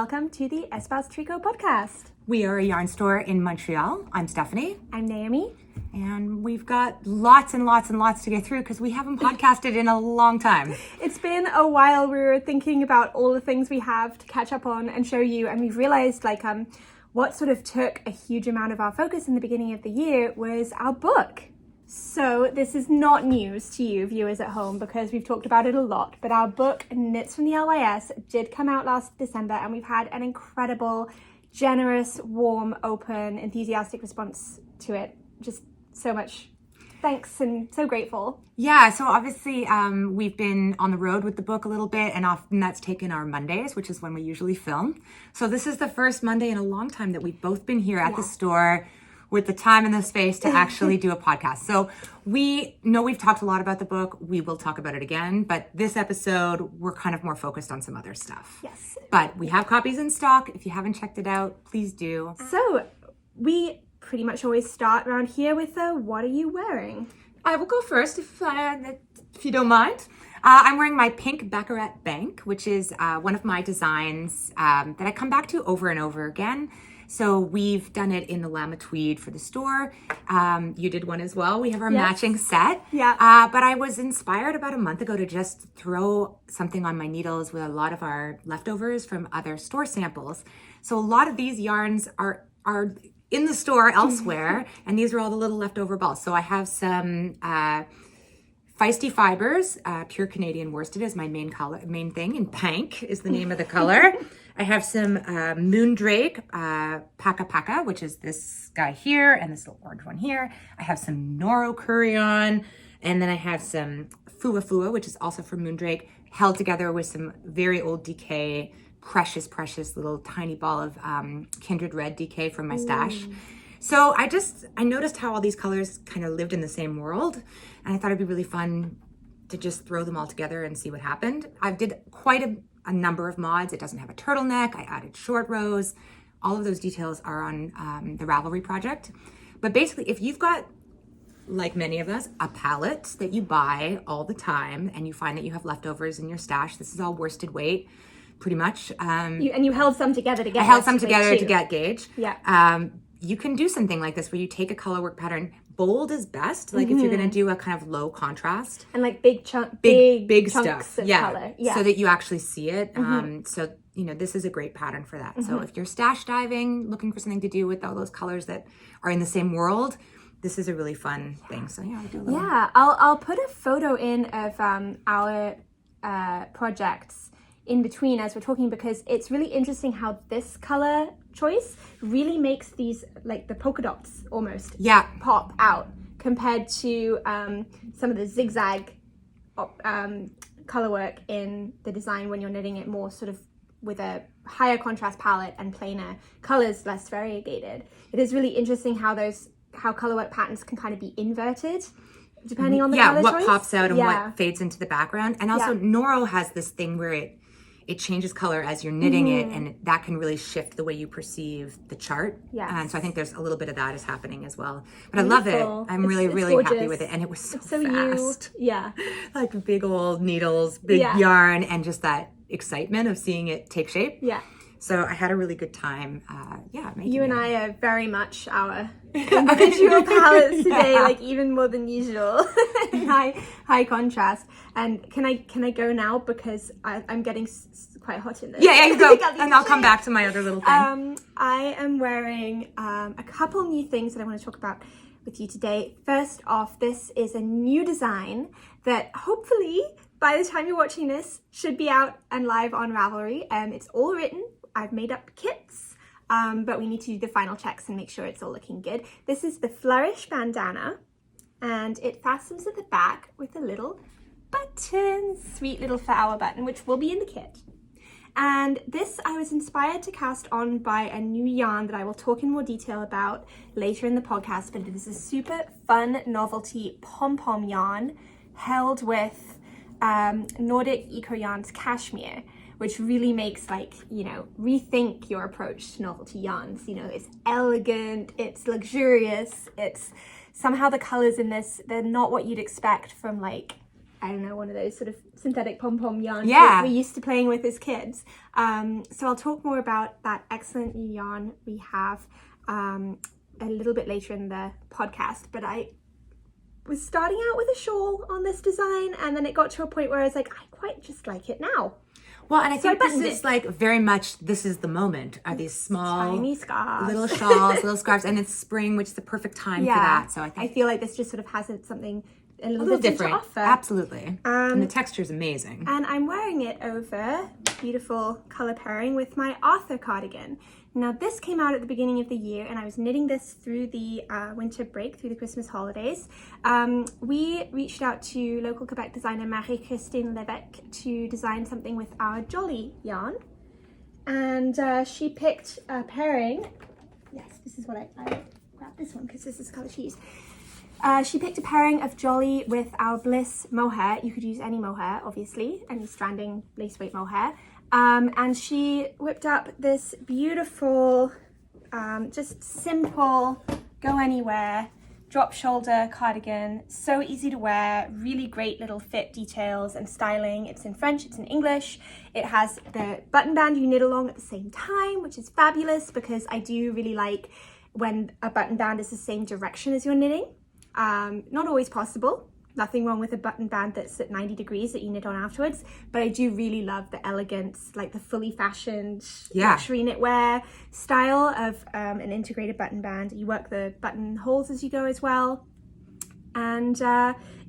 welcome to the Espace Tricot podcast. We are a yarn store in Montreal. I'm Stephanie. I'm Naomi. And we've got lots and lots and lots to get through because we haven't podcasted in a long time. It's been a while. We were thinking about all the things we have to catch up on and show you, and we've realized what sort of took a huge amount of our focus in the beginning of the year was our book. So this is not news to you viewers at home because we've talked about it a lot, but our book Knits from the LYS did come out last December, and we've had an incredible, generous, warm, open, enthusiastic response to it. Just so much thanks and so grateful. Yeah, so obviously we've been on the road with the book a little bit, and often that's taken our Mondays, which is when we usually film. So this is the first Monday in a long time that we've both been here at the store with the time and the space to actually do a podcast. So we know we've talked a lot about the book. We will talk about it again, but this episode, we're kind of more focused on some other stuff. Yes. But we have copies in stock. If you haven't checked it out, please do. So we pretty much always start around here with what are you wearing? I will go first if you don't mind. I'm wearing my pink Baccarat Banque, which is one of my designs that I come back to over and over again. So we've done it in the llama tweed for the store. You did one as well. We have our matching set. Yeah. But I was inspired about a month ago to just throw something on my needles with a lot of our leftovers from other store samples. So a lot of these yarns are in the store elsewhere, and these are all the little leftover balls. So I have some Feisty Fibers, pure Canadian worsted is my main thing, and Banque is the name of the color. I have some Moondrake, Paca, which is this guy here, and this little orange one here. I have some Noro Curion, and then I have some Fua, which is also from Moondrake, held together with some very old DK, precious little tiny ball of Kindred Red DK from my stash. So I noticed how all these colors kind of lived in the same world, and I thought it'd be really fun to just throw them all together and see what happened. I did quite a number of mods. It doesn't have a turtleneck. I added short rows. All of those details are on the Ravelry project. But basically, if you've got, like many of us, a palette that you buy all the time and you find that you have leftovers in your stash, this is all worsted weight, pretty much. You held some together to get I held some together to get gauge. Yeah. You can do something like this where you take a color work pattern. Bold is best, like if you're going to do a kind of low contrast. And like big chunks stuff. Of color. Yeah. So that you actually see it. So, this is a great pattern for that. So if you're stash diving, looking for something to do with all those colors that are in the same world, this is a really fun thing. So yeah, I'll do a little. Yeah, I'll put a photo in of our projects in between as we're talking, because it's really interesting how this color choice really makes these, like the polka dots almost, pop out compared to some of the zigzag color work in the design when you're knitting it more sort of with a higher contrast palette and plainer colors, less variegated. It is really interesting how color work patterns can kind of be inverted depending on the color what choice. pops out and what fades into the background. And also Noro has this thing where it changes color as you're knitting it, and that can really shift the way you perceve the chart. Yes. And so I think there's a little bit of that is happening as well. But I love it. I'm really gorgeous. happy with it. And it was so fast. Yeah. Like big old needles, big yarn, and just that excitement of seeing it take shape. Yeah. So I had a really good time. Making you and I are very much our individual palettes today, like even more than usual. high contrast. And can I go now because I'm getting quite hot in this? Yeah, you go, and I'll come back to my other little thing. I am wearing a couple new things that I want to talk about with you today. First off, this is a new design that hopefully by the time you're watching this should be out and live on Ravelry. It's all written. I've made up kits, but we need to do the final checks and make sure it's all looking good. This is the Flourish bandana, and it fastens at the back with a little button, sweet little flower button, which will be in the kit. And this I was inspired to cast on by a new yarn that I will talk in more detail about later in the podcast, but it is a super fun novelty pom-pom yarn held with Nordic Eco Yarns cashmere, which really makes rethink your approach to novelty yarns. It's elegant, it's luxurious, it's somehow the colors in this, they're not what you'd expect from I don't know, one of those sort of synthetic pom-pom yarns Yeah. we're used to playing with as kids. So I'll talk more about that excellent new yarn we have a little bit later in the podcast. But I was starting out with a shawl on this design, and then it got to a point where I was like, I quite just like it now. Well, and I think this buttoned is it. like very much, this is the moment. Are these small, Tiny scarves. little shawls, little scarves, and it's spring, which is the perfect time for that. So I think feel like this just sort of has something a little little different to offer. Absolutely. And the texture is amazing. And I'm wearing it over beautiful color pairing with my Arthur cardigan. Now this came out at the beginning of the year, and I was knitting this through the winter break, through the Christmas holidays. We reached out to local Quebec designer Marie-Christine Lévesque to design something with our Jolly yarn. And she picked a pairing. Yes, this is what I grabbed this one because this is the color she used. She picked a pairing of Jolly with our Bliss mohair. You could use any mohair, obviously, any stranding lace weight mohair. And she whipped up this beautiful, just simple, go anywhere, drop shoulder cardigan. So easy to wear, really great little fit details and styling. It's in French, it's in English. It has the button band you knit along at the same time, which is fabulous because I do really like when a button band is the same direction as your knitting. Not always possible. Nothing wrong with a button band that's at 90 degrees that you knit on afterwards, but I do really love the elegance, like the fully fashioned luxury knitwear style of an integrated button band. You work the button holes as you go as well, and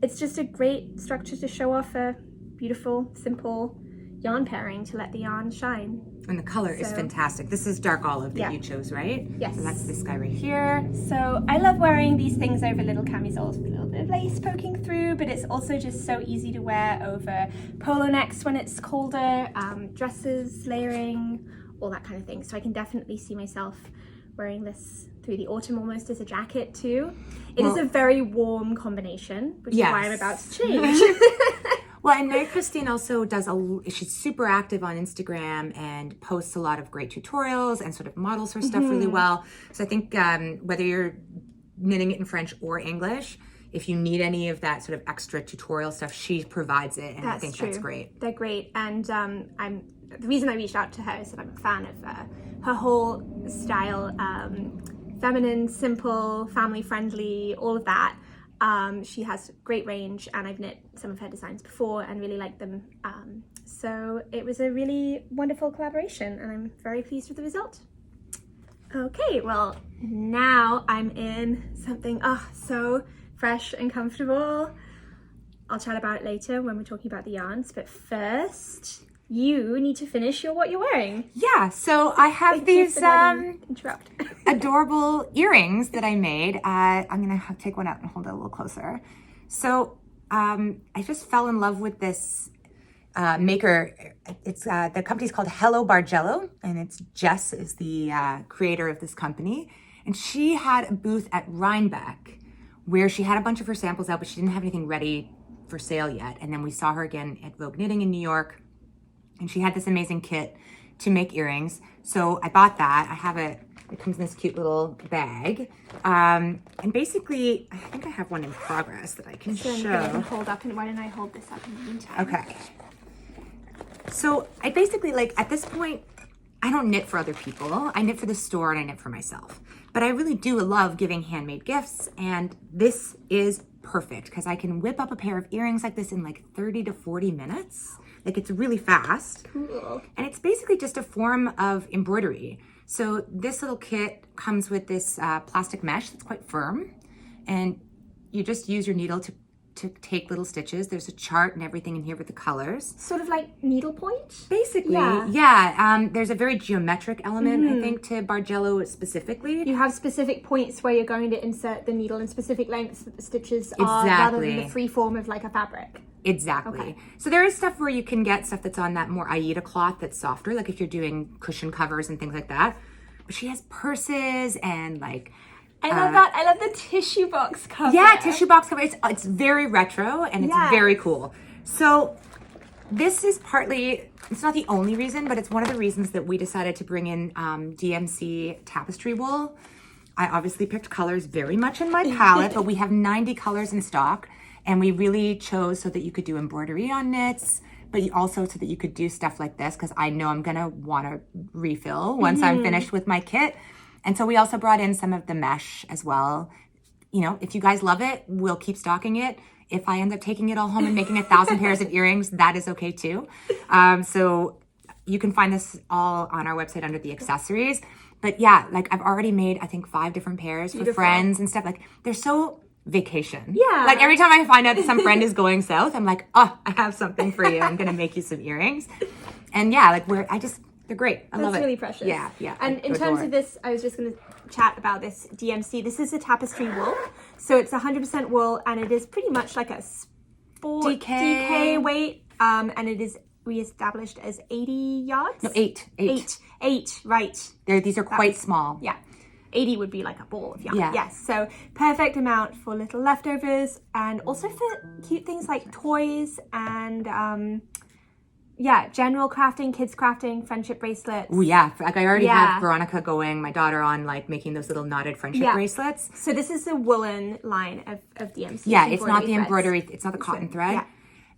it's just a great structure to show off a beautiful, simple yarn pairing to let the yarn shine. And the color is fantastic. This is dark olive that you chose, right? Yes. So that's this guy right here. So I love wearing these things over little camisoles with a little bit of lace poking through, but it's also just so easy to wear over polo necks when it's colder, dresses, layering, all that kind of thing. So I can definitely see myself wearing this through the autumn almost as a jacket too. It is a very warm combination, which is why I'm about to change. Well, and Mary Christine also does she's super active on Instagram and posts a lot of great tutorials and sort of models her stuff really well. So I think whether you're knitting it in French or English, if you need any of that sort of extra tutorial stuff, she provides it, and I think that's great. They're great, and the reason I reached out to her is that I'm a fan of her whole style, feminine, simple, family friendly, all of that. She has great range, and I've knit some of her designs before and really liked them. So it was a really wonderful collaboration, and I'm very pleased with the result. Okay, well, now I'm in something so fresh and comfortable. I'll chat about it later when we're talking about the yarns, but first you need to finish what you're wearing. Yeah, so I have these Interrupt. adorable earrings that I made. I'm gonna take one out and hold it a little closer. So I just fell in love with this maker. It's the company's called Hello Bargello, and it's Jess is the creator of this company, and she had a booth at Rhinebeck where she had a bunch of her samples out, but she didn't have anything ready for sale yet. And then we saw her again at Vogue Knitting in New York, and she had this amazing kit to make earrings. So I bought that. I have it comes in this cute little bag. And basically, I think I have one in progress that I can show. Hold up, and why don't I hold this up in the meantime? Okay. So I basically, at this point, I don't knit for other people. I knit for the store and I knit for myself. But I really do love giving handmade gifts, and this is perfect because I can whip up a pair of earrings like this in 30 to 40 minutes. It's really fast. Cool. And it's basically just a form of embroidery. So this little kit comes with this plastic mesh that's quite firm, and you just use your needle to take little stitches. There's a chart and everything in here with the colors. Sort of like needlepoint? Basically, yeah. There's a very geometric element, I think, to Bargello specifically. You have specific points where you're going to insert the needle and specific lengths that the stitches are, rather than the free form of a fabric. Exactly. Okay. So there is stuff where you can get stuff that's on that more Aida cloth that's softer, like if you're doing cushion covers and things like that. But she has purses and I love that. I love the tissue box cover. Yeah, tissue box cover. It's very retro and it's very cool. So this is partly, it's not the only reason, but it's one of the reasons that we decided to bring in DMC tapestry wool. I obviously picked colors very much in my palette, but we have 90 colors in stock. And we really chose so that you could do embroidery on knits, but also so that you could do stuff like this, because I know I'm going to want to refill once I'm finished with my kit. And so we also brought in some of the mesh as well. You know, if you guys love it, we'll keep stocking it. If I end up taking it all home and making 1,000 pairs of earrings, that is okay too. So you can find this all on our website under the accessories. But yeah, like I've already made, I think 5 different pairs for friends and stuff. Like they're so vacation. Yeah. Like every time I find out that some friend is going south, I'm like, oh, I have something for you. I'm going to make you some earrings. And yeah, like they're great. I love it. That's really precious. Yeah, yeah. And in terms of this, I was just going to chat about this DMC. This is a tapestry wool. So it's 100% wool, and it is pretty much like a sport DK weight. And it is re-established as 80 yards? No, 8. 8, right. These are quite small. Yeah. 80 would be like a ball of yarn. Yeah. Yes. So perfect amount for little leftovers, and also for cute things like toys and general crafting, kids crafting, friendship bracelets. Oh yeah, like I already have Veronica going, my daughter, on like making those little knotted friendship bracelets. So this is the woolen line of DMC. Yeah, it's not the embroidery, it's not the cotton thread. Yeah.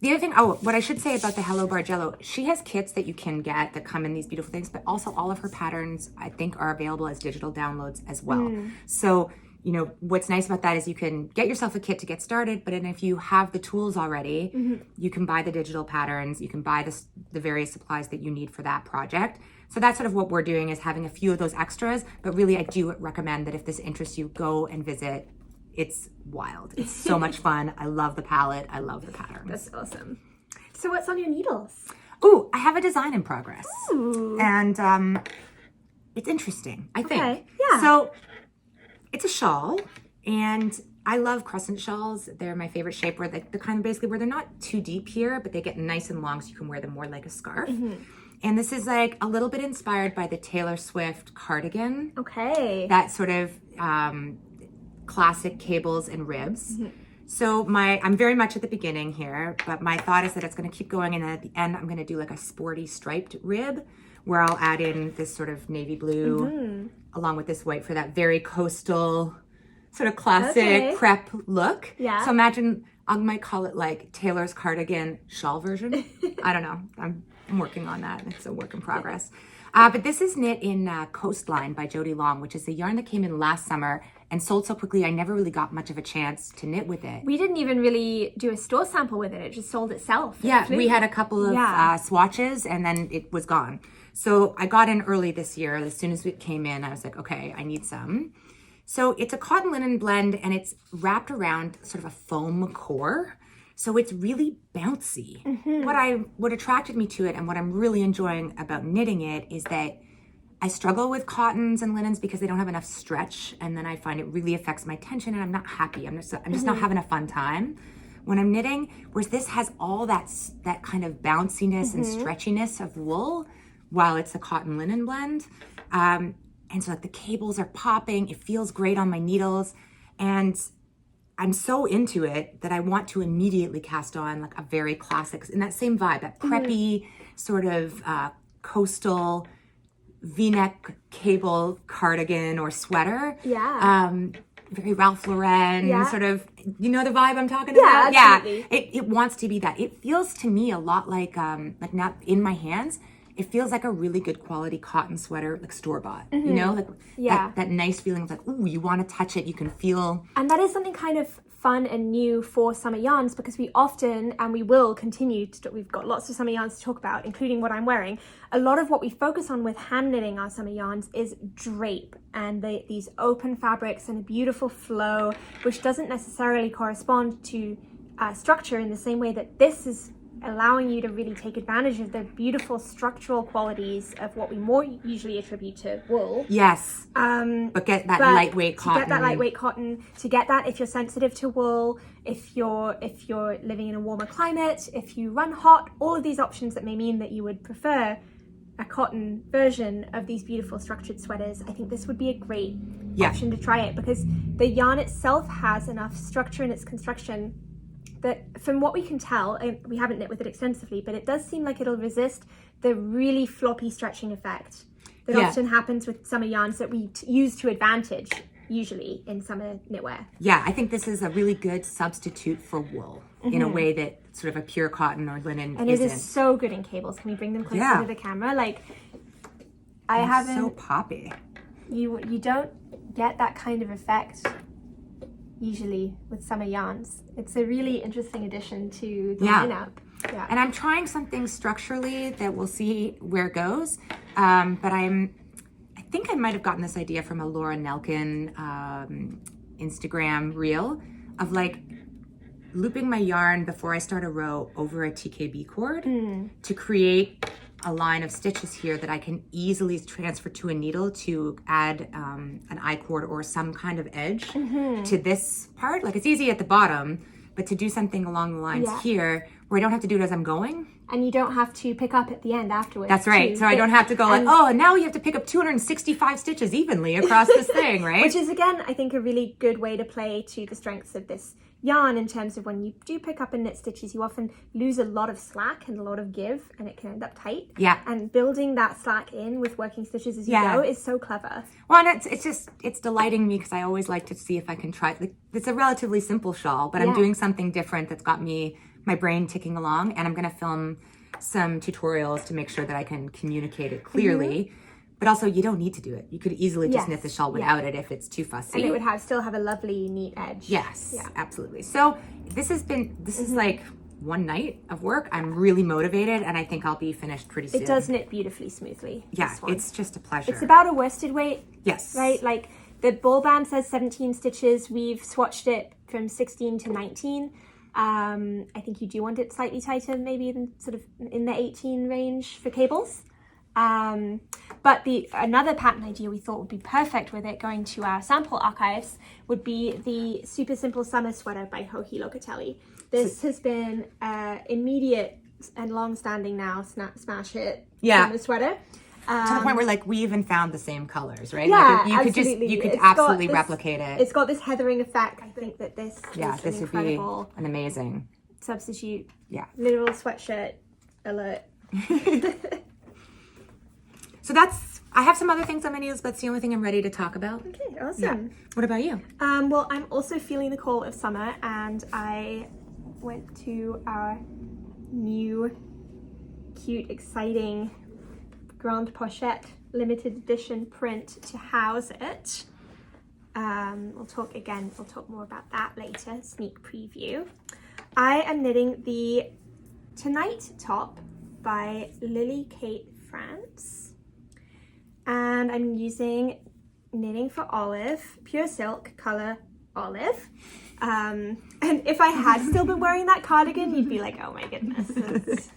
The other thing, what I should say about the Hello Bargello, she has kits that you can get that come in these beautiful things, but also all of her patterns, I think, are available as digital downloads as well. So, you know, what's nice about that is you can get yourself a kit to get started, but then if you have the tools already, you can buy the digital patterns, you can buy the various supplies that you need for that project. So that's sort of what we're doing, is having a few of those extras, but really I do recommend that if this interests you, go and visit. It's wild. It's so much fun. I love the palette. I love the patterns. That's awesome. So what's on your needles? Ooh, I have a design in progress. Ooh. And it's interesting, I think. Okay, yeah. So it's a shawl, and I love crescent shawls. They're my favorite shape, where the kind of basically where they're not too deep here, but they get nice and long so you can wear them more like a scarf. And this is like a little bit inspired by the Taylor Swift cardigan. Okay. That sort of classic cables and ribs. So I'm very much at the beginning here, but my thought is that it's going to keep going, and then at the end I'm going to do like a sporty striped rib where I'll add in this sort of navy blue along with this white for that very coastal sort of classic prep look. Yeah. So imagine I might call it like Taylor's cardigan shawl version. I don't know. I'm working on that. It's a work in progress. But this is knit in Coastline by Jody Long, which is a yarn that came in last summer and sold so quickly I never really got much of a chance to knit with it. We didn't even really do a store sample with it. It just sold itself. Yeah, we had a couple of swatches and then it was gone. So I got in early this year. As soon as it came in, I was like, okay, I need some. So it's a cotton linen blend, and it's wrapped around sort of a foam core. So it's really bouncy. What attracted me to it, and what I'm really enjoying about knitting it, is that I struggle with cottons and linens because they don't have enough stretch, and then I find it really affects my tension, and I'm not happy. I'm just not having a fun time when I'm knitting. Whereas this has all that kind of bounciness and stretchiness of wool, while it's a cotton linen blend. And so like the cables are popping. It feels great on my needles, and I'm so into it that I want to immediately cast on like a very classic, in that same vibe, that preppy sort of coastal V-neck cable cardigan or sweater. Yeah. Very Ralph Lauren, sort of, you know the vibe I'm talking Yeah, about? absolutely. Yeah, it wants to be that. It feels to me a lot like not in my hands, it feels like a really good quality cotton sweater, like store-bought, you know? Like that nice feeling of like, ooh, you want to touch it, you can feel. And that is something kind of fun and new for summer yarns, because we often, and we will continue to, we've got lots of summer yarns to talk about, including what I'm wearing. A lot of what we focus on with hand knitting our summer yarns is drape and these open fabrics and a beautiful flow, which doesn't necessarily correspond to structure in the same way that this is allowing you to really take advantage of the beautiful structural qualities of what we more usually attribute to wool. Yes. But get that lightweight cotton. To get that lightweight cotton, to get that if you're sensitive to wool, if you're living in a warmer climate, if you run hot, all of these options that may mean that you would prefer a cotton version of these beautiful structured sweaters. I think this would be a great option to try it, because the yarn itself has enough structure in its construction that, from what we can tell, and we haven't knit with it extensively, but it does seem like it'll resist the really floppy stretching effect that often happens with summer yarns that we use to advantage usually in summer knitwear. Yeah, I think this is a really good substitute for wool in a way that sort of a pure cotton or linen and isn't. It is so good in cables. Can we bring them closer Yeah. to the camera? Like, I It's haven't. so poppy. You don't get that kind of effect usually with summer yarns. It's a really interesting addition to the lineup. Yeah. And I'm trying something structurally that we'll see where it goes. But I think I might have gotten this idea from a Laura Nelkin Instagram reel of like looping my yarn before I start a row over a TKB cord to create a line of stitches here that I can easily transfer to a needle to add an I-cord or some kind of edge to this part. Like, it's easy at the bottom, but to do something along the lines here where I don't have to do it as I'm going. And you don't have to pick up at the end afterwards. That's right. So I don't have to go like, oh, now you have to pick up 265 stitches evenly across this thing, right? Which is, again, I think a really good way to play to the strengths of this yarn in terms of when you do pick up and knit stitches, you often lose a lot of slack and a lot of give, and it can end up tight. Yeah. And building that slack in with working stitches as you go is so clever. Well, and it's delighting me because I always like to see if I can try. Like, it's a relatively simple shawl, but I'm doing something different that's got my brain ticking along, and I'm going to film some tutorials to make sure that I can communicate it clearly. But also, you don't need to do it. You could easily just knit the shawl without it if it's too fussy. And it would still have a lovely, neat edge. Yes, absolutely. So this is like one night of work. I'm really motivated, and I think I'll be finished pretty soon. It does knit beautifully smoothly. Yeah, it's just a pleasure. It's about a worsted weight. Yes. Right? Like, the ball band says 17 stitches. We've swatched it from 16 to 19. I think you do want it slightly tighter, maybe in sort of in the 18 range for cables. But another pattern idea we thought would be perfect with it, going to our sample archives, would be the Super Simple Summer Sweater by Joji Locatelli. This has been immediate and long-standing now smash hit summer sweater. To the point where, like, we even found the same colors, right? Yeah, like, you could absolutely replicate it. It's got this heathering effect. I think that this is this an would be incredible an amazing substitute. Yeah. Literal sweatshirt alert. So I have some other things on my needles, but it's the only thing I'm ready to talk about. Okay, awesome. Yeah. What about you? Well, I'm also feeling the call of summer, and I went to our new, cute, exciting Grande Pochette limited edition print to house it. We'll talk more about that later, sneak preview. I am knitting the Tonight top by Lily Kate France. And I'm using Knitting for Olive, pure silk, color olive. And if I had still been wearing that cardigan, you'd be like, oh my goodness.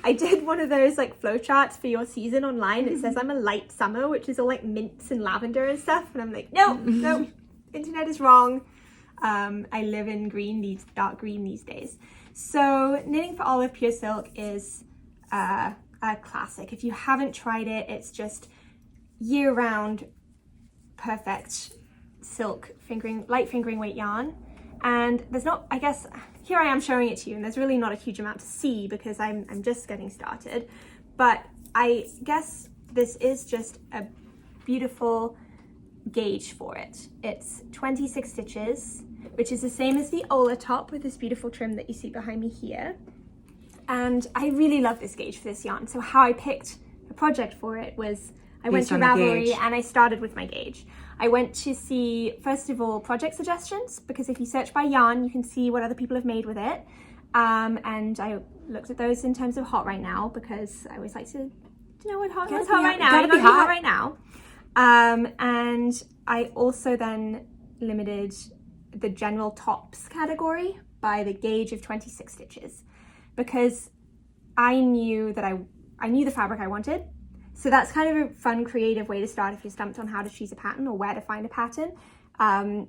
I did one of those like flow charts for your season online. It says I'm a light summer, which is all like mints and lavender and stuff. And I'm like, no, internet is wrong. I live in dark green these days. So Knitting for Olive Pure Silk is a classic. If you haven't tried it, it's just year-round perfect silk light fingering weight yarn. And there's not, I guess, here I am showing it to you, and there's really not a huge amount to see because I'm just getting started. But I guess this is just a beautiful gauge for it. It's 26 stitches, which is the same as the Ola top with this beautiful trim that you see behind me here. And I really love this gauge for this yarn. So how I picked a project for it was I went to Ravelry and I started with my gauge. I went to see, first of all, project suggestions, because if you search by yarn, you can see what other people have made with it. And I looked at those in terms of hot right now, because I always like to know what's hot right now. Gotta be hot right now. And I also then limited the general tops category by the gauge of 26 stitches, because I knew that I knew the fabric I wanted. So that's kind of a fun, creative way to start if you're stumped on how to choose a pattern or where to find a pattern.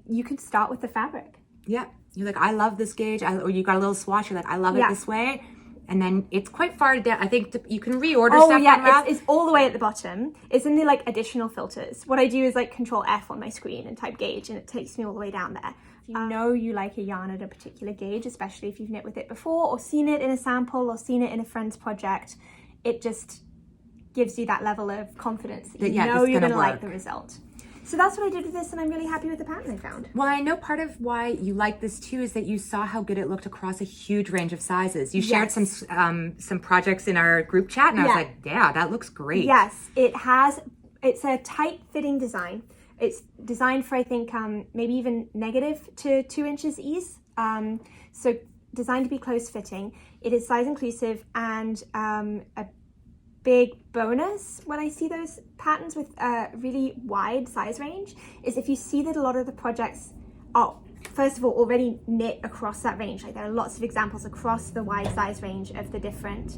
You could start with the fabric. Yeah. You're like, I love this gauge. Or you got a little swatch. You're like, I love it this way. And then it's quite far down. I think you can reorder stuff. Oh yeah, it's all the way at the bottom. It's in the like additional filters. What I do is like Control F on my screen and type gauge, and it takes me all the way down there. If you know you like a yarn at a particular gauge, especially if you've knit with it before or seen it in a sample or seen it in a friend's project, it just gives you that level of confidence that you know you're going to like the result. So that's what I did with this, and I'm really happy with the pattern I found. Well, I know part of why you like this too is that you saw how good it looked across a huge range of sizes. You shared some projects in our group chat, and I was like, yeah, that looks great. Yes, it's a tight fitting design. It's designed for, I think, maybe even negative to 2 inches ease. So designed to be close fitting. It is size inclusive, and a big bonus when I see those patterns with a really wide size range is if you see that a lot of the projects are, first of all, already knit across that range. Like, there are lots of examples across the wide size range of the different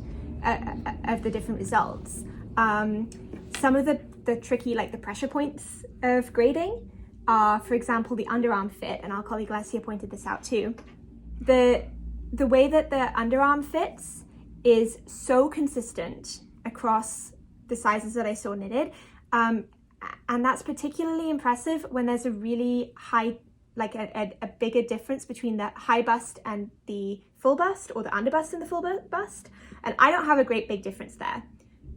results. Some of the tricky, like the pressure points of grading are, for example, the underarm fit, and our colleague Lesia pointed this out too. The way that the underarm fits is so consistent across the sizes that I saw knitted, and that's particularly impressive when there's a really high, like a bigger difference between the high bust and the full bust, or the underbust and the full bust. And I don't have a great big difference there,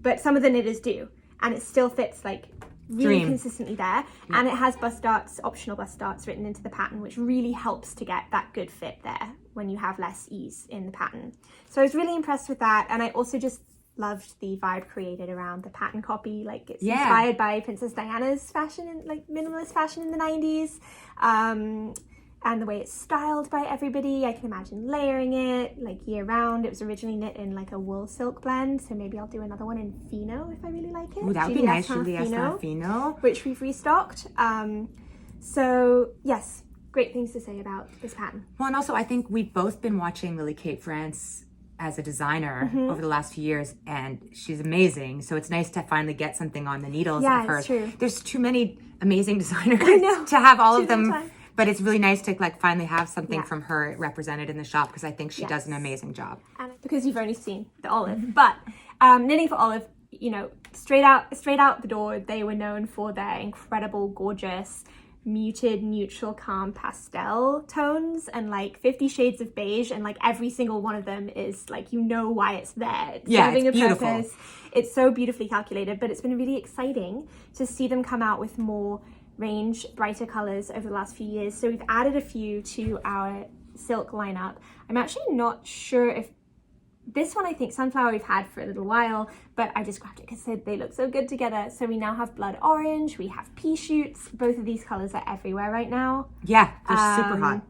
but some of the knitters do, and it still fits like really consistently there. And it has bust darts, optional bust darts written into the pattern, which really helps to get that good fit there when you have less ease in the pattern. So I was really impressed with that, and I also just loved the vibe created around the pattern copy. Like, it's inspired by Princess Diana's fashion, and like minimalist fashion in the 90s, and the way it's styled by everybody. I can imagine layering it like year round. It was originally knit in like a wool silk blend, so maybe I'll do another one in Fino if I really like it. Ooh, that would be nice. Fino, which we've restocked. So yes, great things to say about this pattern. Well, and also I think we've both been watching Lily Kate France as a designer over the last few years, and she's amazing. So it's nice to finally get something on the needles of hers. True. There's too many amazing designers to have all of them, time. but it's really nice to like finally have something from her represented in the shop, because I think she does an amazing job. And because you've only seen the Olive, but Knitting for Olive, you know, straight out the door, they were known for their incredible, gorgeous, muted, neutral, calm pastel tones, and like 50 shades of beige, and like every single one of them is like, you know why it's there. It's serving a beautiful purpose. It's so beautifully calculated, but it's been really exciting to see them come out with more range, brighter colors over the last few years. So we've added a few to our silk lineup. I'm actually not sure if this one, I think Sunflower we've had for a little while, but I just grabbed it because they look so good together. So we now have Blood Orange, we have Pea Shoots. Both of these colors are everywhere right now. Yeah, they're super hot.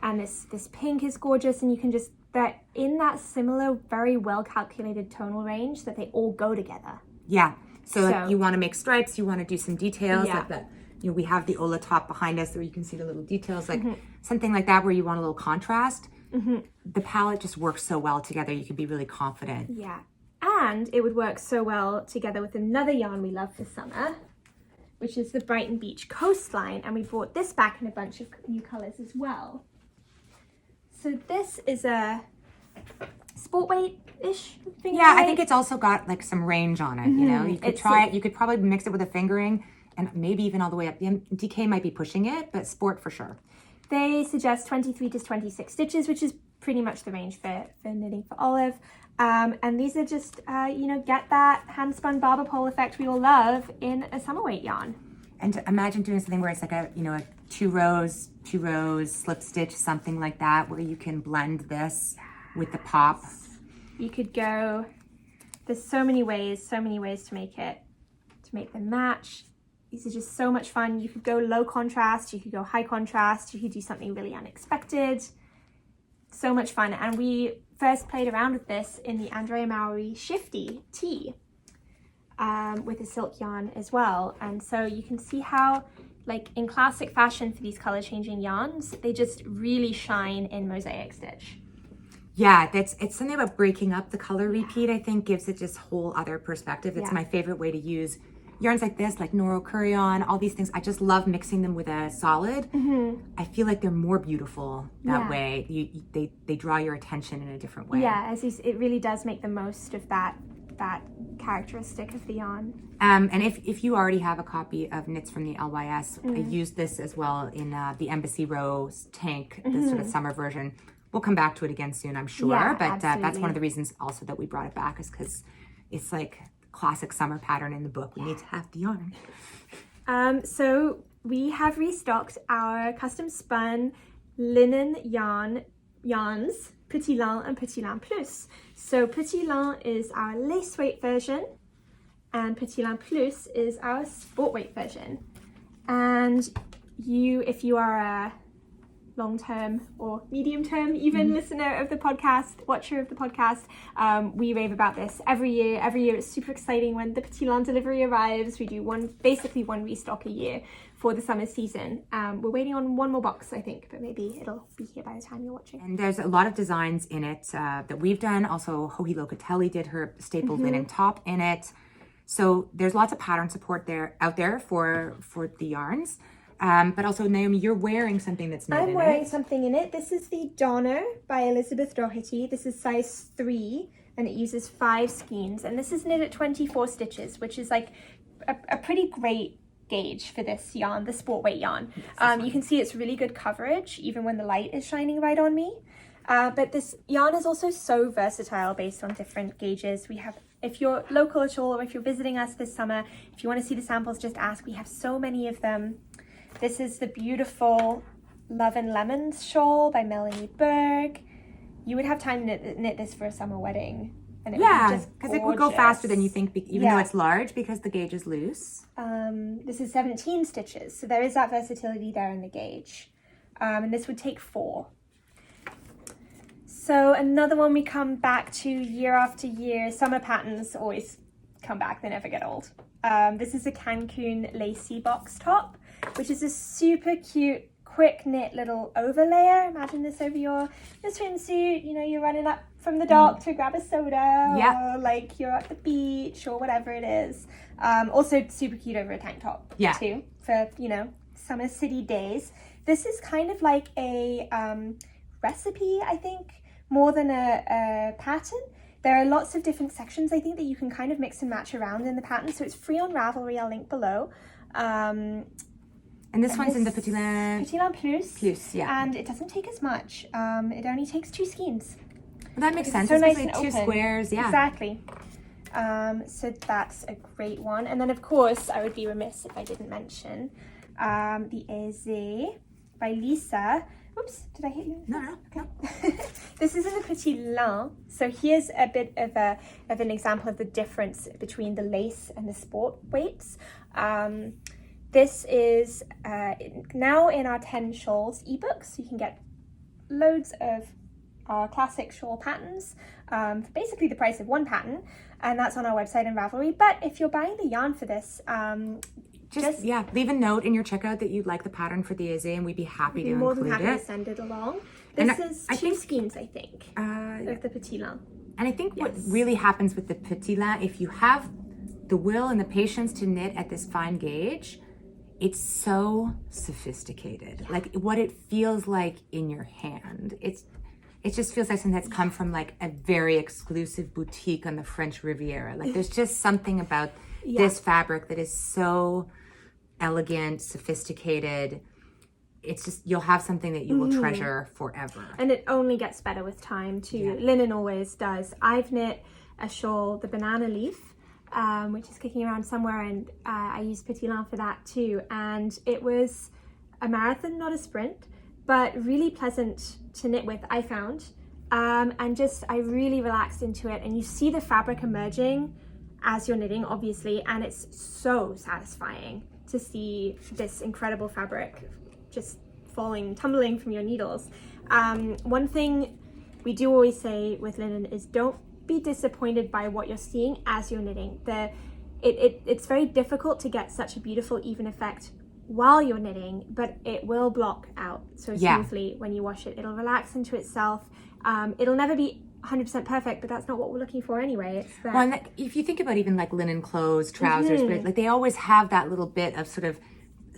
And this pink is gorgeous, and you can just, they're in that similar, very well calculated tonal range that they all go together. Yeah, so like you want to make stripes, you want to do some details like that. You know, we have the Ola top behind us, so you can see the little details, like something like that where you want a little contrast. The palette just works so well together. You can be really confident. Yeah, and it would work so well together with another yarn we love for summer, which is the Brighton Beach Coastline, and we brought this back in a bunch of new colors as well. So this is a sport weight-ish thing. Yeah, I think it's also got like some range on it. You know, you could try it. You could probably mix it with a fingering, and maybe even all the way up. The DK might be pushing it, but sport for sure. They suggest 23 to 26 stitches, which is pretty much the range for Knitting for Olive. And these are just, you know, get that hand-spun barber pole effect we all love in a summer weight yarn. And to imagine doing something where it's like a, you know, a two rows, slip stitch, something like that, where you can blend this with the pop. You could go, there's so many ways to make them match. These are just so much fun. You could go low contrast, you could go high contrast, you could do something really unexpected. So much fun. And we first played around with this in the Andrea Mowry Shifty Tee with a silk yarn as well. And so you can see how, like in classic fashion for these color changing yarns, they just really shine in mosaic stitch. Yeah, it's something about breaking up the color repeat, I think, gives it just whole other perspective. It's my favorite way to use yarns like this, like Noro Kurion, all these things. I just love mixing them with a solid. I feel like they're more beautiful that way. They draw your attention in a different way. Yeah, it really does make the most of that characteristic of the yarn. And if you already have a copy of Knits from the LYS, I used this as well in the Embassy Rose Tank, the sort of summer version. We'll come back to it again soon, I'm sure. Yeah, but that's one absolutely. of the reasons also that we brought it back, is because it's like classic summer pattern in the book. We need to have the yarn. So we have restocked our custom spun linen yarns, Petit Lin and Petit Lin Plus. So Petit Lin is our lace weight version and Petit Lin Plus is our sport weight version. And if you are a long-term or medium-term even listener of the podcast, watcher of the podcast, we rave about this every year. Every year it's super exciting when the Petit Lin delivery arrives. We do basically one restock a year for the summer season. We're waiting on one more box, I think, but maybe it'll be here by the time you're watching. And there's a lot of designs in it that we've done. Also, Joji Locatelli did her staple linen top in it. So there's lots of pattern support out there for the yarns. But also, Naomi, you're wearing something that's knit. I'm wearing something in it. This is the Donner by Elizabeth Doherty. This is size 3 and it uses 5 skeins. And this is knit at 24 stitches, which is like a pretty great gauge for this yarn, the sport weight yarn. You can see it's really good coverage even when the light is shining right on me. But this yarn is also so versatile based on different gauges. We have, if you're local at all or if you're visiting us this summer, if you want to see the samples, just ask. We have so many of them. This is the beautiful Love and Lemons shawl by Melanie Berg. You would have time to knit this for a summer wedding. And it would be just because it would go faster than you think, even though it's large, because the gauge is loose. This is 17 stitches, so there is that versatility there in the gauge. And this would take 4. So another one we come back to year after year. Summer patterns always come back, they never get old. This is a Cancun lacy box top, which is a super cute, quick knit little overlayer. Imagine this over your swimsuit. You know, you're running up from the dock to grab a soda, or like you're at the beach or whatever it is. Also super cute over a tank top too, for, you know, summer city days. This is kind of like a recipe, I think, more than a pattern. There are lots of different sections, I think, that you can kind of mix and match around in the pattern. So it's free on Ravelry, I'll link below. And this one's in the Petit Lin Plus. Plus, yeah. And it doesn't take as much. It only takes 2 skeins. Well, that makes sense. So it's nice like and 2 open. squares, yeah. Exactly. So that's a great one. And then, of course, I would be remiss if I didn't mention the Aisé by Lisa. Oops, did I hit you? No. This is in the Petit Lin. So here's a bit of an example of the difference between the lace and the sport weights. This is now in our 10 shawls ebooks. You can get loads of our classic shawl patterns for basically the price of one pattern, and that's on our website and Ravelry. But if you're buying the yarn for this, just leave a note in your checkout that you'd like the pattern for the Aisé, and we'd be happy to include it. More than happy to send it along. This is 2 skeins, I think, of the Petit Lin. And I think what really happens with the Petit Lin, if you have the will and the patience to knit at this fine gauge, it's so sophisticated. Like what it feels like in your hand. It just feels like something that's come from like a very exclusive boutique on the French Riviera. Like there's just something about this fabric that is so elegant, sophisticated. It's just, you'll have something that you will treasure forever. And it only gets better with time too. Yeah. Linen always does. I've knit a shawl, the banana leaf, which is kicking around somewhere, and I used Petit Lin for that too. And it was a marathon, not a sprint, but really pleasant to knit with, I found. And just, I really relaxed into it, and you see the fabric emerging as you're knitting, obviously, and it's so satisfying to see this incredible fabric just tumbling from your needles. One thing we do always say with linen is don't be disappointed by what you're seeing as you're knitting. It's very difficult to get such a beautiful even effect while you're knitting, but it will block out so smoothly when you wash it. It'll relax into itself. It'll never be 100% perfect, but that's not what we're looking for anyway. It's that. Well, and if you think about even like linen clothes, trousers, but like they always have that little bit of sort of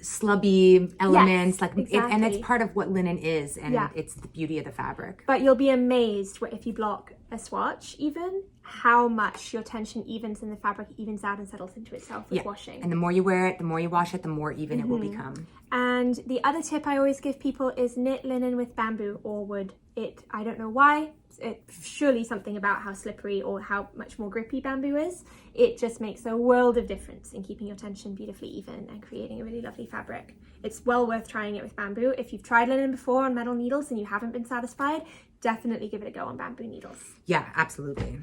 slubby elements, and it's part of what linen is, and it's the beauty of the fabric. But you'll be amazed if you block a swatch, even how much your tension evens in the fabric, evens out and settles into itself with washing. And the more you wear it, the more you wash it, the more even it will become. And the other tip I always give people is knit linen with bamboo or wood I don't know why. It's surely something about how slippery or how much more grippy bamboo is. It just makes a world of difference in keeping your tension beautifully even and creating a really lovely fabric. It's well worth trying it with bamboo. If you've tried linen before on metal needles and you haven't been satisfied, definitely give it a go on bamboo needles. Yeah, absolutely.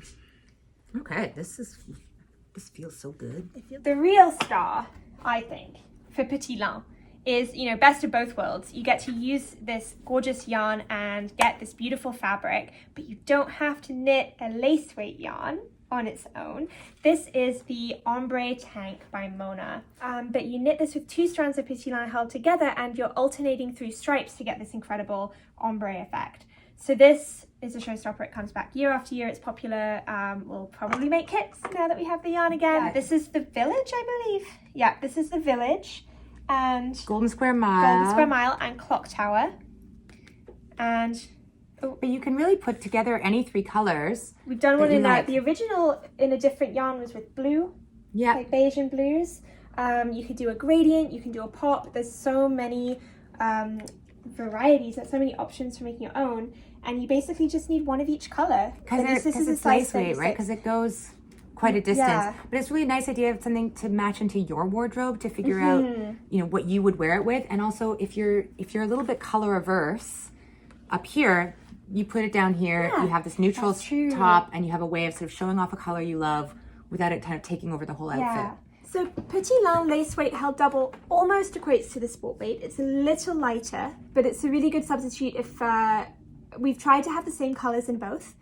Okay, this feels so good. The real star, I think, for Petit Lin is, you know, best of both worlds. You get to use this gorgeous yarn and get this beautiful fabric, but you don't have to knit a lace weight yarn on its own. This is the Ombre Tank by Mona. But you knit this with 2 strands of Petit Lin held together, and you're alternating through stripes to get this incredible ombre effect. So this is a showstopper. It comes back year after year. It's popular. We'll probably make kits now that we have the yarn again. Yeah. This is the Village, I believe. Yeah, this is the Village. And Golden Square Mile and Clock Tower. And but you can really put together any 3 colors. We've done one in that. The original in a different yarn was with blue. Yeah. Like beige and blues. You could do a gradient, you can do a pop. There's so many varieties, there's so many options for making your own. And you basically just need one of each color. Because it's lace weight, right? Because it goes quite a distance. Yeah. But it's really a nice idea of something to match into your wardrobe to figure out, you know, what you would wear it with. And also if you're a little bit color averse, up here, you put it down here, you have this neutral top, and you have a way of sort of showing off a color you love without it kind of taking over the whole outfit. So Petit Lin lace weight held double almost equates to the sport weight. It's a little lighter, but it's a really good substitute if we've tried to have the same colors in both.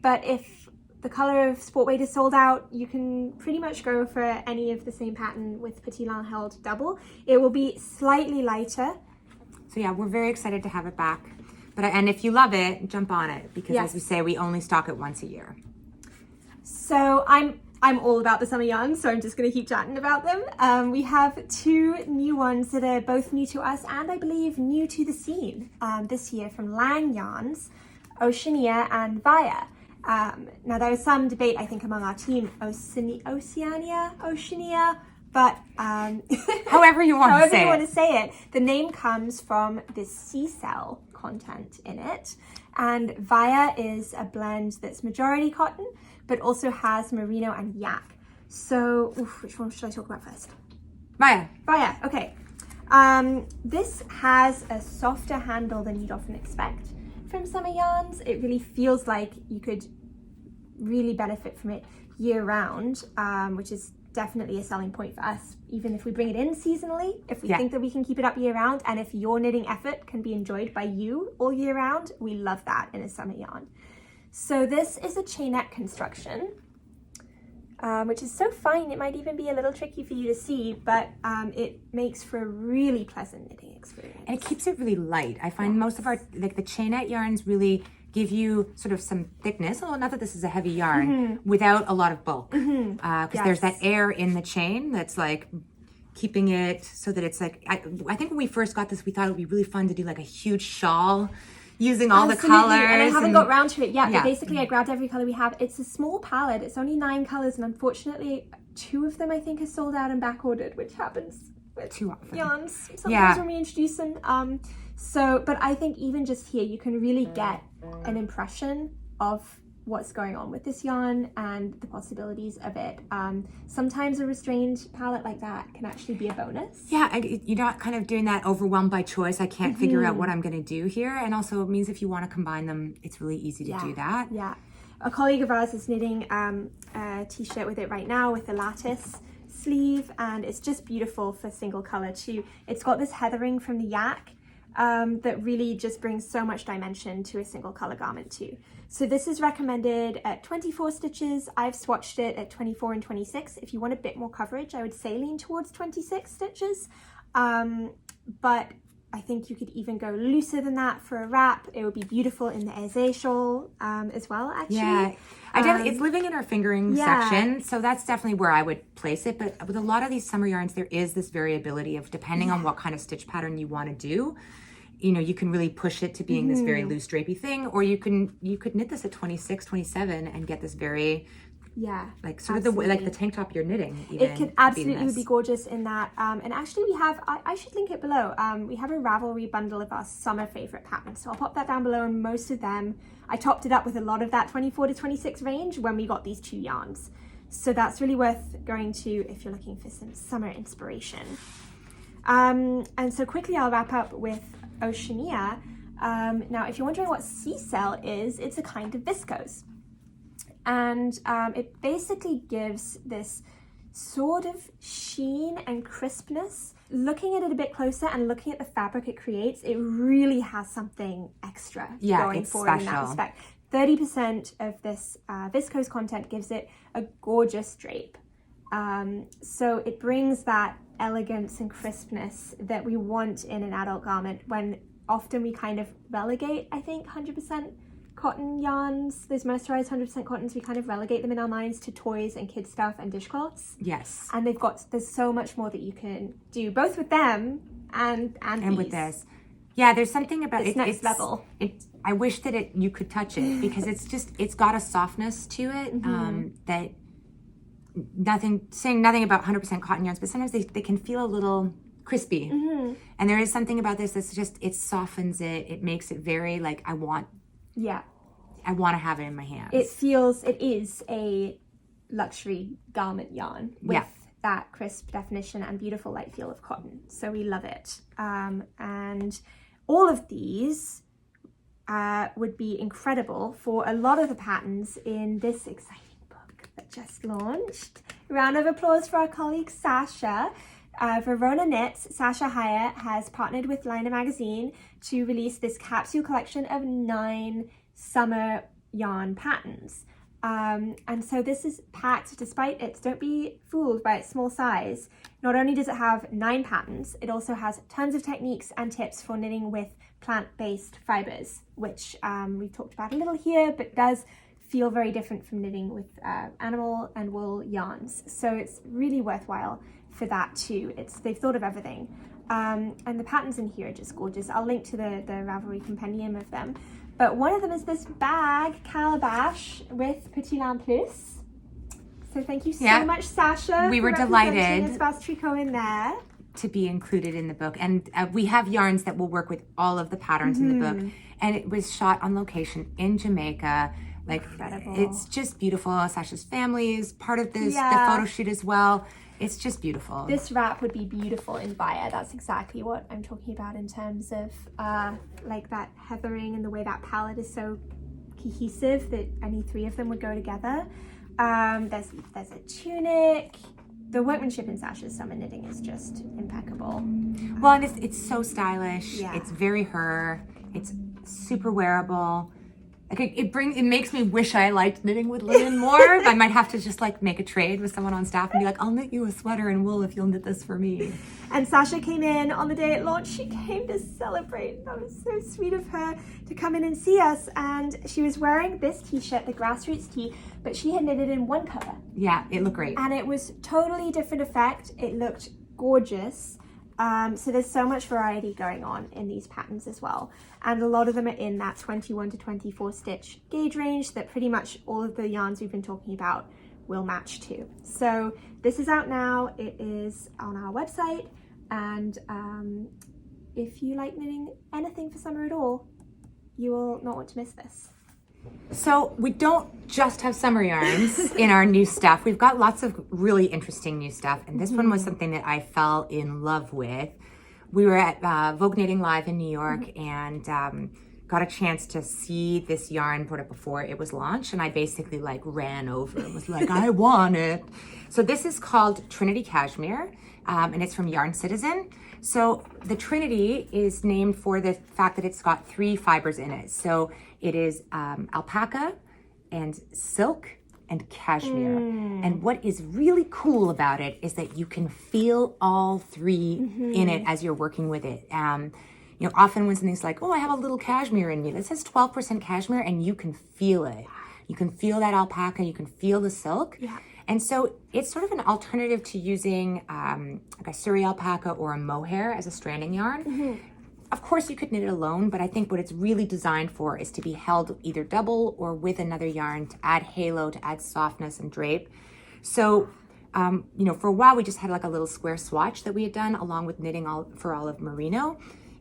But if the color of sport weight is sold out, you can pretty much go for any of the same pattern with Petit Lin held double. It will be slightly lighter. So yeah, we're very excited to have it back. And if you love it, jump on it, because as we say, we only stock it once a year. So I'm all about the summer yarns, so I'm just going to keep chatting about them. We have 2 new ones that are both new to us and I believe new to the scene this year from Lang Yarns, Oceania and Via. Now there was some debate, I think, among our team, Oceania, but however you want to say it. The name comes from this sea cell content in it, and Via is a blend that's majority cotton, but also has merino and yak. So, which one should I talk about first? Via, okay. This has a softer handle than you'd often expect from summer yarns. It really feels like you could really benefit from it year round, which is definitely a selling point for us, even if we bring it in seasonally, if we think that we can keep it up year round, and if your knitting effort can be enjoyed by you all year round, we love that in a summer yarn. So this is a chainette construction, which is so fine, it might even be a little tricky for you to see, but it makes for a really pleasant knitting experience. And it keeps it really light. I find most of our, like the chainette yarns really give you sort of some thickness, although not that this is a heavy yarn, without a lot of bulk. Because there's that air in the chain that's like keeping it so that it's like, I think when we first got this, we thought it would be really fun to do like a huge shawl using all the colors. And I haven't got round to it yet, but basically I grabbed every color we have. It's a small palette, it's only 9 colors, and unfortunately 2 of them I think are sold out and back ordered, which happens with too often. Yarns sometimes when we introduce them. But I think even just here you can really get an impression of what's going on with this yarn and the possibilities of it. Sometimes a restrained palette like that can actually be a bonus. Yeah, you're not kind of doing that overwhelmed by choice. I can't figure out what I'm going to do here. And also it means if you want to combine them, it's really easy to do that. Yeah. A colleague of ours is knitting a t-shirt with it right now with a lattice sleeve, and it's just beautiful for single color too. It's got this heathering from the yak that really just brings so much dimension to a single color garment too. So this is recommended at 24 stitches. I've swatched it at 24 and 26. If you want a bit more coverage, I would say lean towards 26 stitches. But I think you could even go looser than that for a wrap. It would be beautiful in the aisé shawl as well, actually. Yeah, it's living in our fingering section, so that's definitely where I would place it. But with a lot of these summer yarns, there is this variability of depending on what kind of stitch pattern you want to do. You know, you can really push it to being this very loose drapey thing, or you could knit this at 26, 27 and get this very Yeah. Like sort of the way, like the tank top you're knitting. Even It could absolutely be gorgeous in that. And actually we have, I should link it below. We have a Ravelry bundle of our summer favorite patterns. So I'll pop that down below, and most of them, I topped it up with a lot of that 24 to 26 range when we got these 2 yarns. So that's really worth going to if you're looking for some summer inspiration. And so quickly I'll wrap up with Oceania. Now, if you're wondering what sea cell is, it's a kind of viscose. And it basically gives this sort of sheen and crispness. Looking at it a bit closer and looking at the fabric it creates, it really has something extra going forward in that respect. 30% of this viscose content gives it a gorgeous drape. So it brings that elegance and crispness that we want in an adult garment, when often we kind of relegate, I think, 100% cotton yarns, those moisturized 100% cottons, we kind of relegate them in our minds to toys and kid stuff and dishcloths. Yes. And there's so much more that you can do, both with them and with this. Yeah, there's something about it's next level. I wish that you could touch it, because it's got a softness to it that saying nothing about 100% cotton yarns, but sometimes they can feel a little crispy. And there is something about this that's just, it softens it. It makes it very like, I want to have it in my hands. It is a luxury garment yarn with that crisp definition and beautiful light feel of cotton. So we love it. And all of these would be incredible for a lot of the patterns in this exciting book that just launched. Round of applause for our colleague Sasha. Verona Knits, Sasha Hyatt has partnered with Liner Magazine to release this capsule collection of 9 summer yarn patterns. And so this is packed, despite its, don't be fooled by its small size. Not only does it have 9 patterns, it also has tons of techniques and tips for knitting with plant-based fibers, which we've talked about a little here, but does feel very different from knitting with animal and wool yarns. So it's really worthwhile for that too. They've thought of everything. And the patterns in here are just gorgeous. I'll link to the Ravelry compendium of them. But one of them is this bag calabash with Petit Plus. So thank you so much, Sasha. We were delighted. Espace Tricot in there. To be included in the book. And we have yarns that will work with all of the patterns in the book. And it was shot on location in Jamaica. Like, incredible. It's just beautiful. Sasha's family is part of this, the photo shoot as well. It's just beautiful. This wrap would be beautiful in Baya. That's exactly what I'm talking about in terms of like that heathering and the way that palette is so cohesive that any 3 of them would go together. There's a tunic. The workmanship in Sasha's summer knitting is just impeccable. Well, and it's so stylish. Yeah. It's very her. It's super wearable. Like it makes me wish I liked knitting with linen more. I might have to just like make a trade with someone on staff and be like, I'll knit you a sweater in wool if you'll knit this for me. And Sasha came in on the day it launched. She came to celebrate. That was so sweet of her to come in and see us. And she was wearing this t-shirt, the grassroots tee, but she had knitted in one color. Yeah, it looked great. And it was totally different effect. It looked gorgeous. So there's so much variety going on in these patterns as well. And a lot of them are in that 21 to 24 stitch gauge range that pretty much all of the yarns we've been talking about will match to. So this is out now. It is on our website. And if you like knitting anything for summer at all, you will not want to miss this. So we don't just have summer yarns in our new stuff. We've got lots of really interesting new stuff. And this one was something that I fell in love with. We were at Vogue Knitting Live in New York and got a chance to see this yarn put up before it was launched. And I basically like ran over and was like, I want it. So this is called Trinity Cashmere and it's from Yarn Citizen. So the Trinity is named for the fact that it's got 3 fibers in it. So it is alpaca and silk and cashmere. And what is really cool about it is that you can feel all 3 in it as you're working with it. You know, often when something's like, oh, I have a little cashmere in me, that says 12% cashmere, and you can feel it. You can feel that alpaca, you can feel the silk. Yeah. And so it's sort of an alternative to using like a Surrey alpaca or a mohair as a stranding yarn. of course you could knit it alone, but I think what it's really designed for is to be held either double or with another yarn to add halo, to add softness and drape. So, for a while we just had like a little square swatch that we had done along with knitting for olive merino.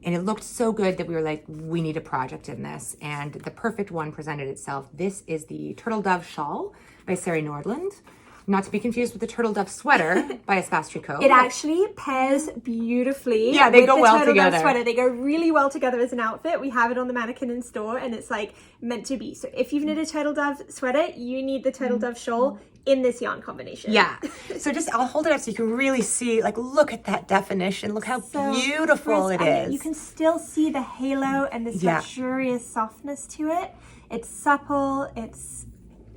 And it looked so good that we were like, we need a project in this. And the perfect one presented itself. This is the Turtle Dove Shawl by Sarah Nordland. Not to be confused with the Turtle Dove Sweater by Espace Tricot. It actually pairs beautifully. Yeah, they go well Turtle together. Dove sweater. They go really well together as an outfit. We have it on the mannequin in store, and it's like meant to be. So if you've knit a Turtle Dove sweater, you need the Turtle Dove shawl in this yarn combination. Yeah. So I'll hold it up so you can really see, like, look at that definition. Look how beautiful it is. You can still see the halo and this luxurious softness to it. It's supple. It's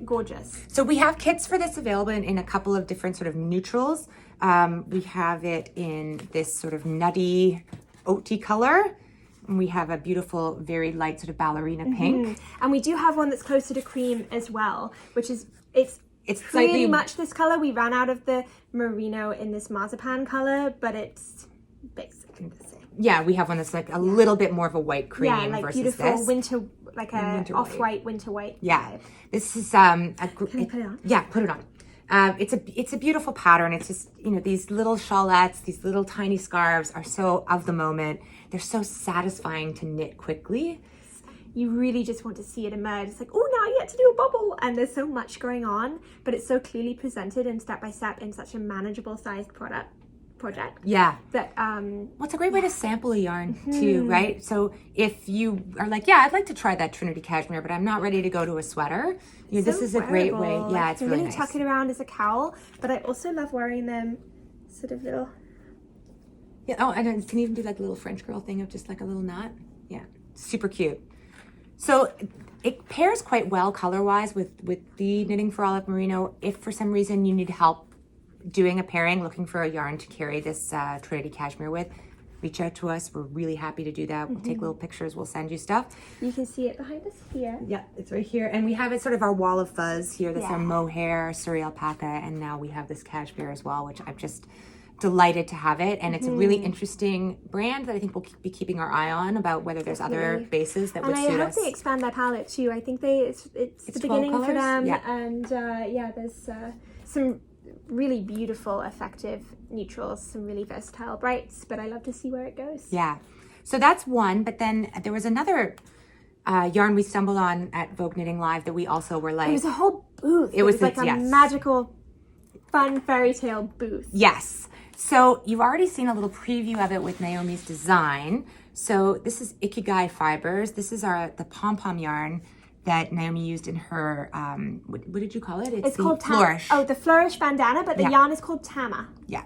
gorgeous. So we have kits for this available in a couple of different sort of neutrals. We have it in this sort of nutty oaty color. And we have a beautiful, very light sort of ballerina pink. And we do have one that's closer to cream as well, which is, it's pretty much this color. We ran out of the merino in this marzipan color, but it's basically the same. Yeah, we have one that's like a little bit more of a white cream like versus beautiful this. winter, like a off-white winter white. Yeah, vibe. this is Can I put it on? Yeah, put it on. It's a beautiful pattern. It's just, these little shawlettes, these little tiny scarves are so of the moment. They're so satisfying to knit quickly. You really just want to see it emerge. It's like, oh, now I get to do a bubble. And there's so much going on, but it's so clearly presented and step by step in such a manageable sized project. Yeah. That well, it's a great way to sample a yarn too, right? So if you are like, yeah, I'd like to try that Trinity cashmere, but I'm not ready to go to a sweater. This is a great way. Yeah, it's really nice. Tuck it around as a cowl, but I also love wearing them sort of little. Yeah. Oh, and it can even do like a little French girl thing of just like a little knot. Yeah, super cute. So it pairs quite well color-wise with the Knitting for Olive Merino. If for some reason you need help doing a pairing, looking for a yarn to carry this Trinity cashmere with, reach out to us. We're really happy to do that. We'll take little pictures. We'll send you stuff. You can see it behind us here. Yeah, it's right here. And we have it sort of our wall of fuzz here. That's our mohair, Surrey alpaca, and now we have this cashmere as well, which I'm just delighted to have it. And it's a really interesting brand that I think we'll be keeping our eye on about whether there's other bases that would suit us. And I hope they expand their palette too. I think it's the beginning for them. Yeah. And there's some really beautiful, effective neutrals, some really versatile brights, but I love to see where it goes. Yeah. So that's one, but then there was another yarn we stumbled on at Vogue Knitting Live that we also were like... It was a whole booth. It was like a magical, fun fairy tale booth. Yes. So you've already seen a little preview of it with Naomi's design. So this is Ikigai Fibers. This is the pom-pom yarn that Naomi used in her, what did you call it? It's called Flourish. The Flourish bandana, but the yarn is called Tama. Yeah.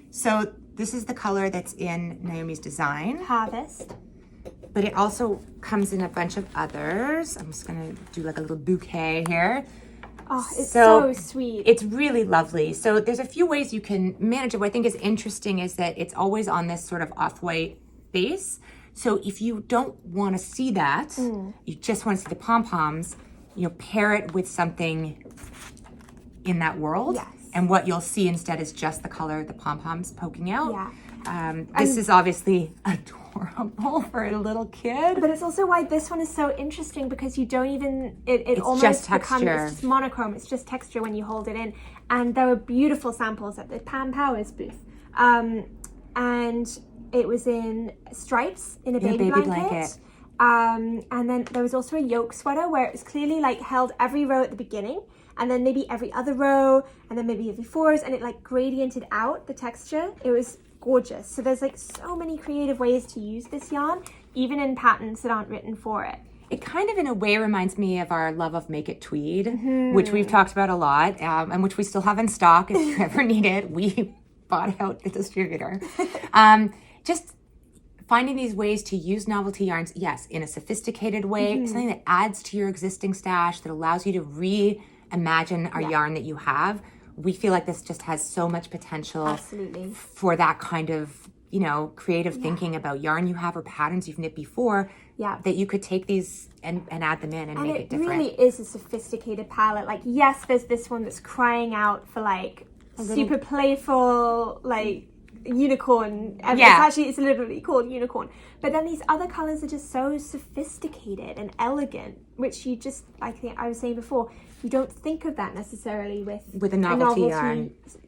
So this is the color that's in Naomi's design. Harvest. But it also comes in a bunch of others. I'm just gonna do like a little bouquet here. Oh, it's so sweet. It's really lovely. So there's a few ways you can manage it. What I think is interesting is that it's always on this sort of off-white base. So if you don't want to see that, you just want to see the pom-poms, pair it with something in that world. Yes. And what you'll see instead is just the color of the pom-poms poking out. Yeah. This is obviously adorable for a little kid. But it's also why this one is so interesting, because you don't even, it almost just becomes, texture. it's just monochrome, it's just texture when you hold it in. And there were beautiful samples at the Pam Powers booth. And it was in stripes in a baby blanket. And then there was also a yoke sweater where it was clearly like held every row at the beginning, and then maybe every other row, and then maybe every fours, and it like gradiented out the texture. It was gorgeous. So there's like so many creative ways to use this yarn, even in patterns that aren't written for it. It kind of in a way reminds me of our love of Make It Tweed, which we've talked about a lot, and which we still have in stock if you ever need it. We bought out the distributor. Just finding these ways to use novelty yarns, yes, in a sophisticated way, something that adds to your existing stash, that allows you to reimagine a yarn that you have. We feel like this just has so much potential for that kind of, creative thinking about yarn you have or patterns you've knit before, that you could take these and add them in and make it different. And it really is a sophisticated palette. Like, yes, there's this one that's crying out for like super playful, like unicorn. Yeah. It's literally called unicorn. But then these other colors are just so sophisticated and elegant, which you just, like I was saying before, you don't think of that necessarily with a novelty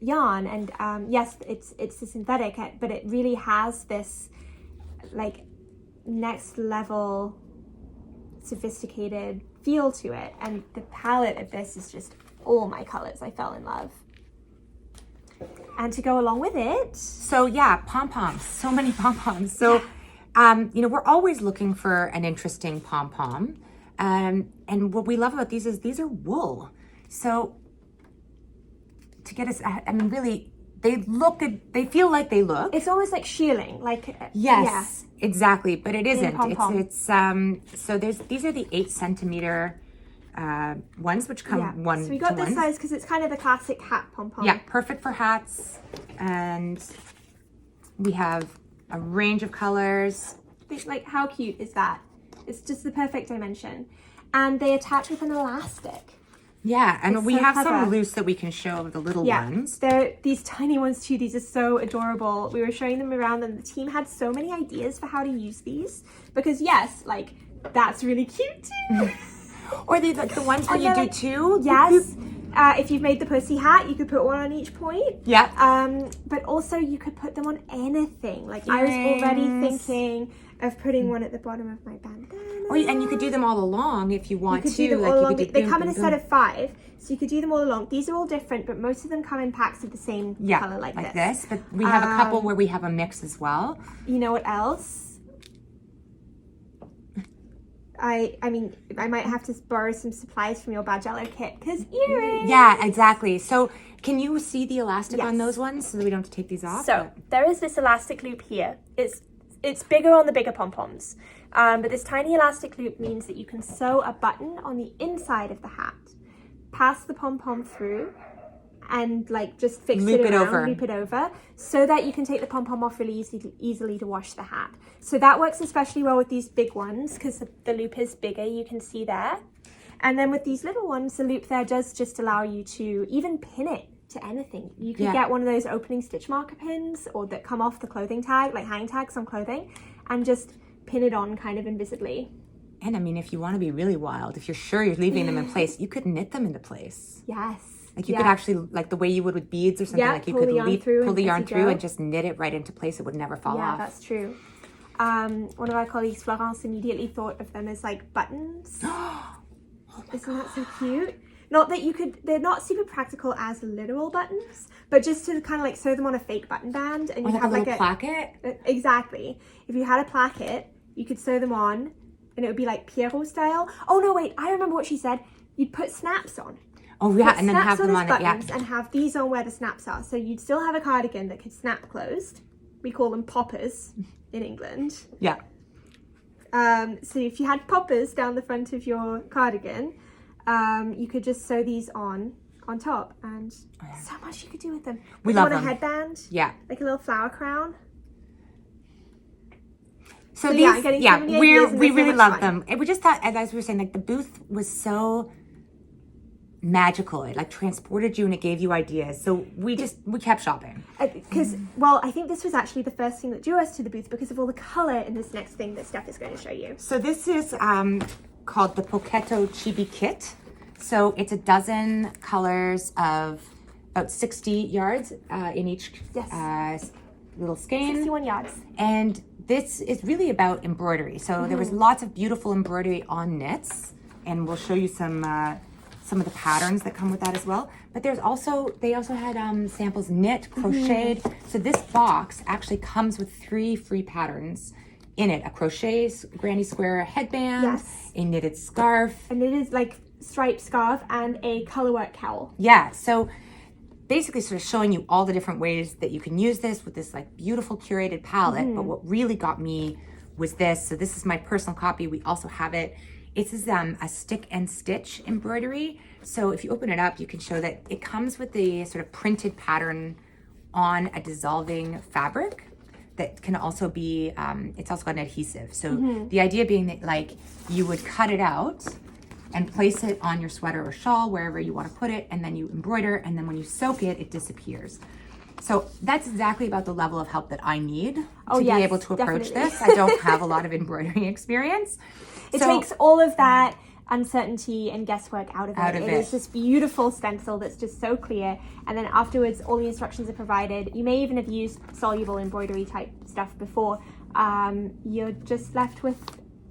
yarn. And yes, it's a synthetic, but it really has this like next level sophisticated feel to it. And the palette of this is just all my colors. I fell in love. And to go along with it, so yeah, pom-poms, so many pom-poms. So we're always looking for an interesting pom-pom. And what we love about these is these are wool. So to get us, I mean, really, they feel like they look. It's almost like shearling, like yes, exactly, but it isn't. Pom-pom. So these are the 8 centimeter ones, which come one. So we got this size because it's kind of the classic hat pom-pom. Yeah, perfect for hats, and we have a range of colors. Like, how cute is that? It's just the perfect dimension, and they attach with an elastic. Yeah, and we so have clever. some loose that we can show the little ones. They're these tiny ones too. These are so adorable. We were showing them around, and the team had so many ideas for how to use these. Because yes, like that's really cute too. Or the ones where you do like, two. Yes. If you've made the pussy hat, you could put one on each point. Yeah. But also you could put them on anything. Like I was already thinking of putting one at the bottom of my bandana. And you could do them all along if you want to. Do them all along. They come in a set of 5, so you could do them all along. These are all different, but most of them come in packs of the same color like this. But we have a couple where we have a mix as well. You know what else? I mean, I might have to borrow some supplies from your Bargello kit, because earrings! Yeah, exactly. So can you see the elastic on those ones so that we don't have to take these off? So there is this elastic loop here. It's bigger on the bigger pom-poms. But this tiny elastic loop means that you can sew a button on the inside of the hat, pass the pom-pom through, and like just fix loop it over, so that you can take the pom-pom off really easily to wash the hat. So that works especially well with these big ones because the loop is bigger, you can see there. And then with these little ones, the loop there does just allow you to even pin it to anything. You could get one of those opening stitch marker pins, or that come off the clothing tag, like hang tags on clothing, and just pin it on kind of invisibly. And I mean, if you want to be really wild, if you're sure you're leaving them in place, you could knit them into place. Yes. Like you could actually, like the way you would with beads or something, like you could pull the yarn through and just knit it right into place. It would never fall off. Yeah, that's true. One of our colleagues, Florence, immediately thought of them as like buttons. Isn't that so cute? Not that they're not super practical as literal buttons, but just to kind of like sew them on a fake button band, and you have like a placket. Exactly. If you had a placket, you could sew them on, and it would be like Pierrot style. Oh no, wait! I remember what she said. You'd put snaps on. Oh yeah, and then have them on it. Yeah. And have these on where the snaps are. So you'd still have a cardigan that could snap closed. We call them poppers in England. Yeah. So if you had poppers down the front of your cardigan, you could just sew these on top, and so much you could do with them. We love them. A headband, like a little flower crown. So these, we really love them. And we just thought, as we were saying, like the booth was so magical. It like transported you and it gave you ideas. So we kept shopping. Because, well, I think this was actually the first thing that drew us to the booth because of all the color in this next thing that Steph is going to show you. So this is called the Pochettes Chibi Kit. So it's 12 colors of about 60 yards in each little skein. 61 yards. And this is really about embroidery. So there was lots of beautiful embroidery on knits, and we'll show you some of the patterns that come with that as well. But they also had samples knit, crocheted. So this box actually comes with 3 free patterns in it: a crochet granny square headband, a knitted scarf, and it is like striped scarf, and a colorwork cowl. Yeah, so basically sort of showing you all the different ways that you can use this with this like beautiful curated palette. But what really got me was this. So this is my personal copy. We also have it. It's a stick and stitch embroidery. So if you open it up, you can show that it comes with the sort of printed pattern on a dissolving fabric that can also be, it's also got an adhesive. So the idea being that like you would cut it out and place it on your sweater or shawl, wherever you want to put it, and then you embroider, and then when you soak it, it disappears. So that's exactly about the level of help that I need to yes, be able to approach definitely. this. I don't have a lot of embroidery experience. It takes all of that uncertainty and guesswork out of it. It is this beautiful stencil that's just so clear, and then afterwards all the instructions are provided. You may even have used soluble embroidery type stuff before. You're just left with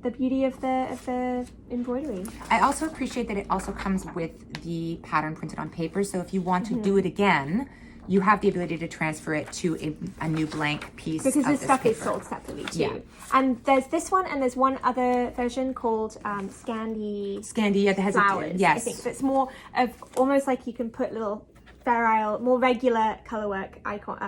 the beauty of the embroidery. I also appreciate that it also comes with the pattern printed on paper, so if you want to do it again, you have the ability to transfer it to a new blank piece. Because this stuff paper is sold separately too. Yeah. And there's this one, and there's one other version called Scandi. Scandi, yeah, that has flowers. yes. I think that's more of almost like you can put little sterile, more regular color work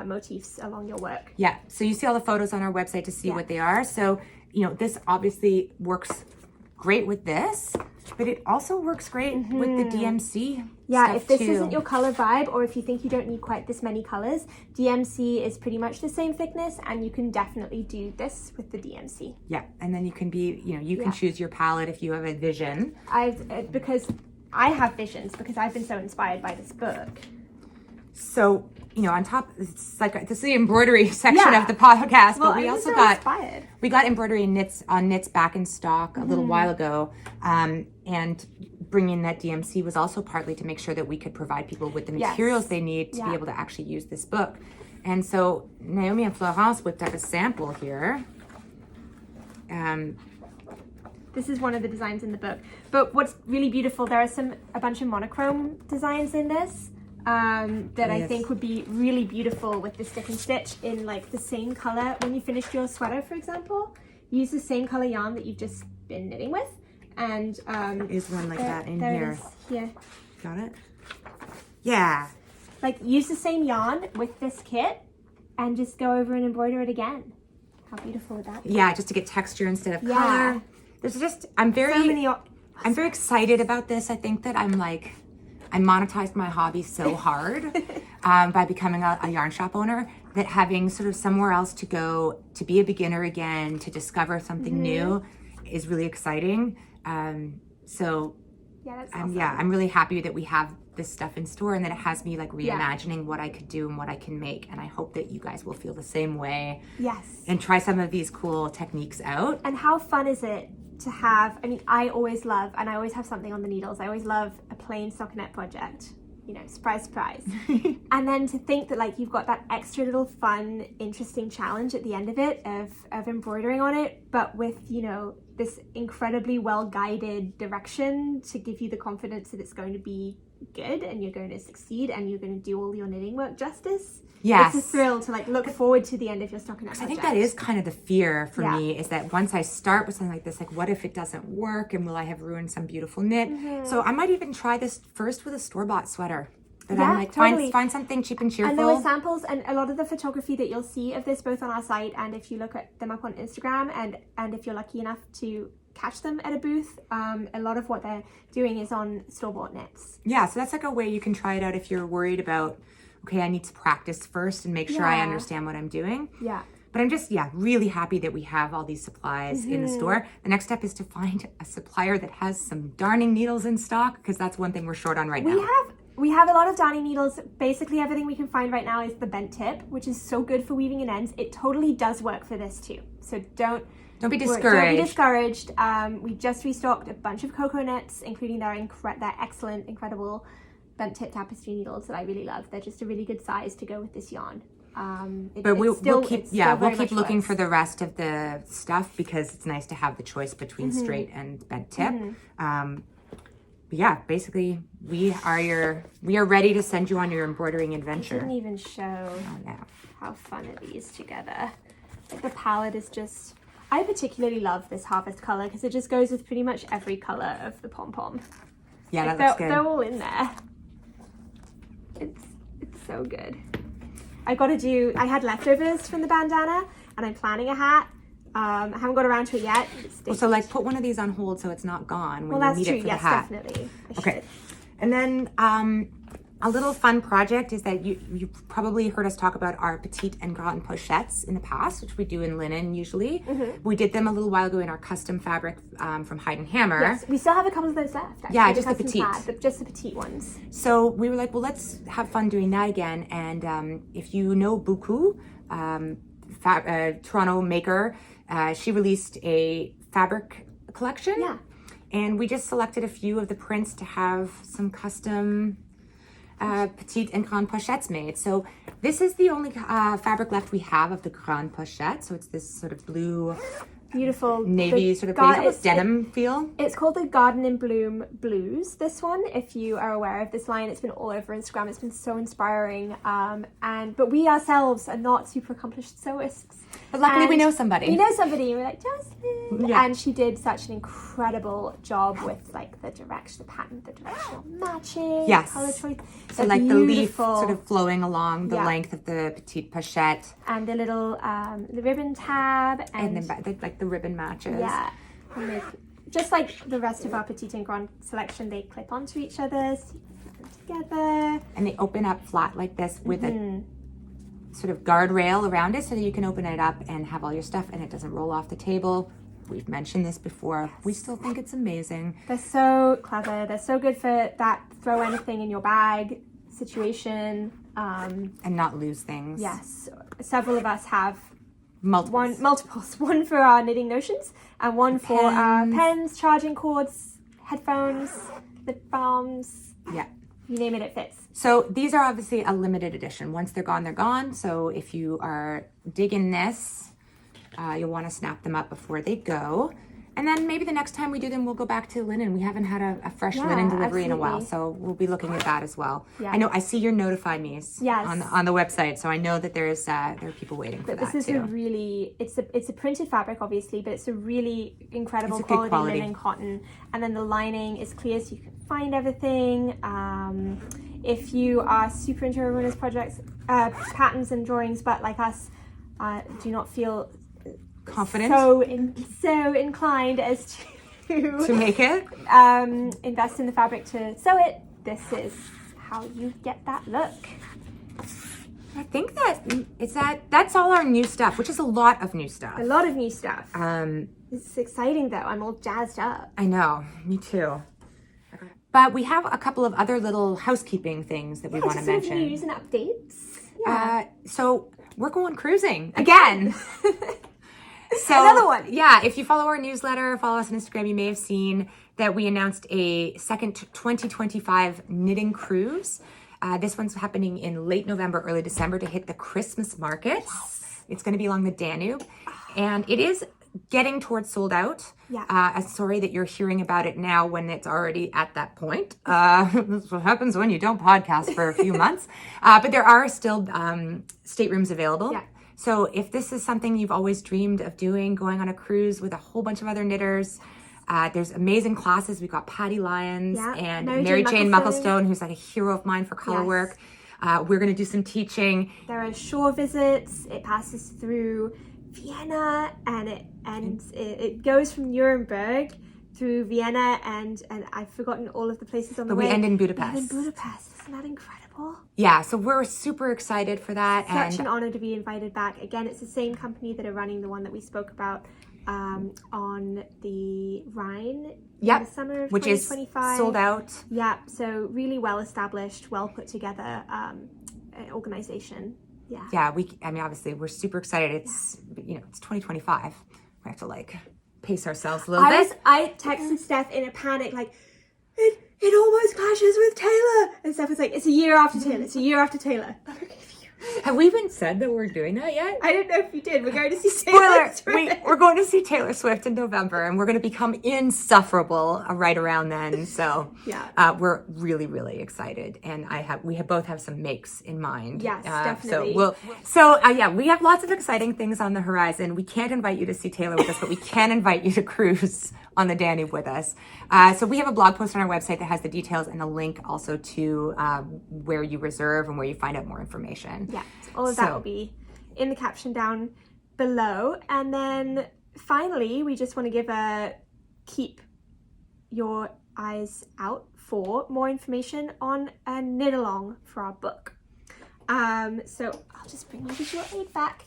motifs along your work. Yeah. So you see all the photos on our website to see what they are. So this obviously works great with this, but it also works great with the DMC. Yeah, if this isn't your color vibe, or if you think you don't need quite this many colors, DMC is pretty much the same thickness, and you can definitely do this with the DMC. Yeah, and then you can be, you can choose your palette if you have a vision. Because I have visions, because I've been so inspired by this book. So, on top, it's like this is the embroidery section of the podcast, but we also got embroidery on knits back in stock a little while ago, and bringing that DMC was also partly to make sure that we could provide people with the materials they need to be able to actually use this book. And so Naomi and Florence whipped up a sample here. This is one of the designs in the book. But what's really beautiful, there are a bunch of monochrome designs in this that I think would be really beautiful with the stick and stitch in like the same color. When you finished your sweater, for example, use the same color yarn that you've just been knitting with. And there is one like that in here. Here. Got it? Yeah. Like use the same yarn with this kit and just go over and embroider it again. How beautiful would that be? Yeah, just to get texture instead of color. There's just, I'm very excited about this. I think that I monetized my hobby so hard by becoming a yarn shop owner, that having sort of somewhere else to go, to be a beginner again, to discover something new is really exciting. So that's awesome. I'm really happy that we have this stuff in store, and that it has me like reimagining what I could do and what I can make. And I hope that you guys will feel the same way. Yes. And try some of these cool techniques out. And how fun is it to have, I always love, and I always have something on the needles, I always love a plain stockinette project. Surprise, surprise. And then to think that like you've got that extra little fun, interesting challenge at the end of it of embroidering on it, but with, this incredibly well-guided direction to give you the confidence that it's going to be good and you're going to succeed and you're going to do all your knitting work justice. Yes. It's a thrill to like look forward to the end of your stockinette project. I think that is kind of the fear for me, is that once I start with something like this, like what if it doesn't work, and will I have ruined some beautiful knit? So I might even try this first with a store-bought sweater. That I'm like, find something cheap and cheerful. And there were samples, and a lot of the photography that you'll see of this both on our site, and if you look at them up on Instagram, and if you're lucky enough to catch them at a booth, a lot of what they're doing is on store-bought knits. Yeah, so that's like a way you can try it out if you're worried about, okay, I need to practice first and make sure I understand what I'm doing. Yeah. But I'm just, really happy that we have all these supplies in the store. The next step is to find a supplier that has some darning needles in stock, because that's one thing we're short on right now. We have a lot of darning needles. Basically everything we can find right now is the bent tip, which is so good for weaving in ends. It totally does work for this too. So don't be discouraged. Don't be discouraged. We just restocked a bunch of cocoa knits, including their excellent, incredible bent tip tapestry needles that I really love. They're just a really good size to go with this yarn. But we'll keep looking for the rest of the stuff, because it's nice to have the choice between straight and bent tip. But basically we are ready to send you on your embroidering adventure. I didn't even show how fun are these together. Like the palette is just, I particularly love this harvest color because it just goes with pretty much every color of the pom-pom. Yeah, like that looks good. They're all in there. It's so good. I had leftovers from the bandana, and I'm planning a hat. I haven't got around to it yet. So like put one of these on hold so it's not gone when you need it for the hat. Definitely. Okay. And then A little fun project is that you've probably heard us talk about our Petite and Grande Pochettes in the past, which we do in linen usually. We did them a little while ago in our custom fabric from Hide and Hammer. Yes, we still have a couple of those left. Actually. Yeah, just the Petite. Just the Petite ones. So we were like, well, let's have fun doing that again. And if you know Bookhou, Toronto maker, she released a fabric collection. Yeah. And we just selected a few of the prints to have some custom Petite and Grande Pochettes made. So this is the only fabric left we have of the Grande Pochette. So it's this sort of blue, beautiful navy sort of almost denim feel. It's called the Garden in Bloom Blues, this one, if you are aware of this line. It's been all over Instagram. It's been so inspiring. But we ourselves are not super accomplished sewists. But luckily we know somebody. We know somebody, and we're like, Jocelyn. Yeah. And she did such an incredible job with like the direction, the pattern, the directional matching, yes. color choice. So like the leaf sort of flowing along the length of the Petite Pochette. And the little the ribbon tab. And then like the ribbon matches. Yeah. And they, just like the rest of our Petite and Grande selection, they clip onto each other, so you can put them together. And they open up flat like this with a sort of guardrail around it so that you can open it up and have all your stuff and it doesn't roll off the table. We've mentioned this before. We still think it's amazing. They're so clever. They're so good for that throw anything in your bag situation. And not lose things. Yes. Several of us have multiples. One for our knitting notions and one for our pens, charging cords, headphones, lip balms. Yeah. You name it, it fits. So these are obviously a limited edition. Once they're gone, they're gone. So if you are digging this, you'll want to snap them up before they go. And then maybe the next time we do them, we'll go back to linen. We haven't had a fresh linen delivery in a while, so we'll be looking at that as well. Yeah. I know, I see your notify me's on the website, so I know that there are people waiting for that too. This is a really, it's a printed fabric obviously, but it's a really incredible quality linen cotton. And then the lining is clear so you can find everything. If you are super into runners projects, patterns and drawings, but like us, do not feel confident, so inclined as to make it, invest in the fabric to sew it, this is how you get that look. I think that's all our new stuff, which is a lot of new stuff. A lot of new stuff. It's exciting though. I'm all jazzed up. I know, me too. But we have a couple of other little housekeeping things that we want to mention. News and updates. Yeah. So we're going cruising again. So, another one. Yeah, if you follow our newsletter, follow us on Instagram, you may have seen that we announced a second 2025 knitting cruise. This one's happening in late November, early December to hit the Christmas markets. Yes. It's going to be along the Danube. And it is getting towards sold out. Yeah. I'm sorry that you're hearing about it now when it's already at that point. That's what happens when you don't podcast for a few months. But there are still staterooms available. Yeah. So if this is something you've always dreamed of doing, going on a cruise with a whole bunch of other knitters, there's amazing classes. We've got Patty Lyons and Mary Jane Mucklestone, who's like a hero of mine for color work. We're going to do some teaching. There are shore visits. It passes through Vienna and it goes from Nuremberg through Vienna and I've forgotten all of the places on the way. But we end in Budapest. Isn't that incredible? Yeah, so we're super excited for that. Such an honor to be invited back. Again, it's the same company that are running the one that we spoke about on the Rhine in the summer of 2025. Which is sold out. Yeah, so really well established, well put together organization. Yeah. Yeah, obviously we're super excited. It's it's 2025. We have to pace ourselves a little bit. I texted Steph in a panic it almost clashes with Taylor. And Steph was like, it's a year after Taylor. It's a year after Taylor. Have we even said that we're doing that yet? I don't know if you did. We're going to see Taylor Swift. We're going to see Taylor Swift in November, and we're going to become insufferable right around then. So we're really, really excited, and we both have some makes in mind. Yes, definitely. We have lots of exciting things on the horizon. We can't invite you to see Taylor with us, but we can invite you to cruise on the Danube with us. So we have a blog post on our website that has the details and a link also to where you reserve and where you find out more information. Yeah, all of that will be in the caption down below. And then finally, we just want to give a keep your eyes out for more information on a knit along for our book. So I'll just bring my visual aid back.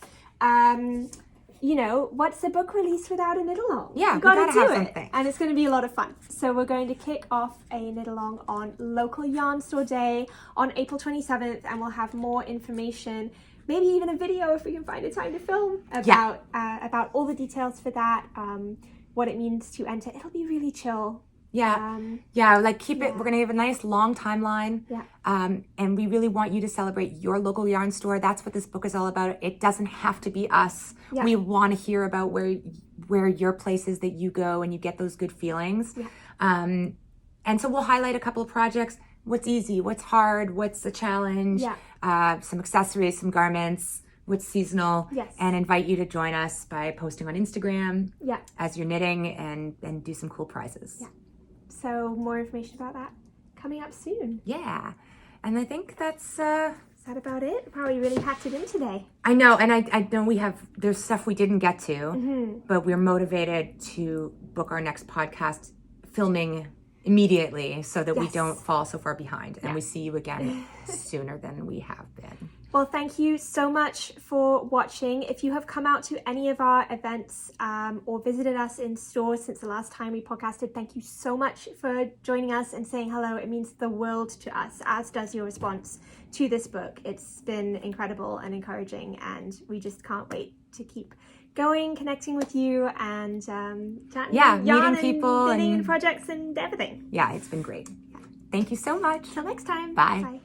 You know, what's the book release without a knit along? Yeah, you gotta have do it, something. and it's going to be a lot of fun. So we're going to kick off a knit along on local yarn store day on April 27th, and we'll have more information, maybe even a video if we can find a time to film about all the details for that, what it means to enter. It'll be really chill. Like keep it, we're gonna have a nice long timeline. And we really want you to celebrate your local yarn store. That's what this book is all about. It doesn't have to be us. We want to hear about where your place is that you go and you get those good feelings. And so we'll highlight a couple of projects, what's easy, what's hard, what's a challenge, some accessories, some garments, what's seasonal, and invite you to join us by posting on Instagram as you're knitting and do some cool prizes. So more information about that coming up soon. And I think that's is that about it? Probably really packed it in today. I know, and I know there's stuff we didn't get to, but we're motivated to book our next podcast filming immediately so that we don't fall so far behind, and we see you again sooner than we have been. Well, thank you so much for watching. If you have come out to any of our events or visited us in store since the last time we podcasted, thank you so much for joining us and saying hello. It means the world to us, as does your response to this book. It's been incredible and encouraging, and we just can't wait to keep going, connecting with you, and chatting, meeting people and projects and everything. It's been great. Thank you so much. Till next time. Bye. Bye.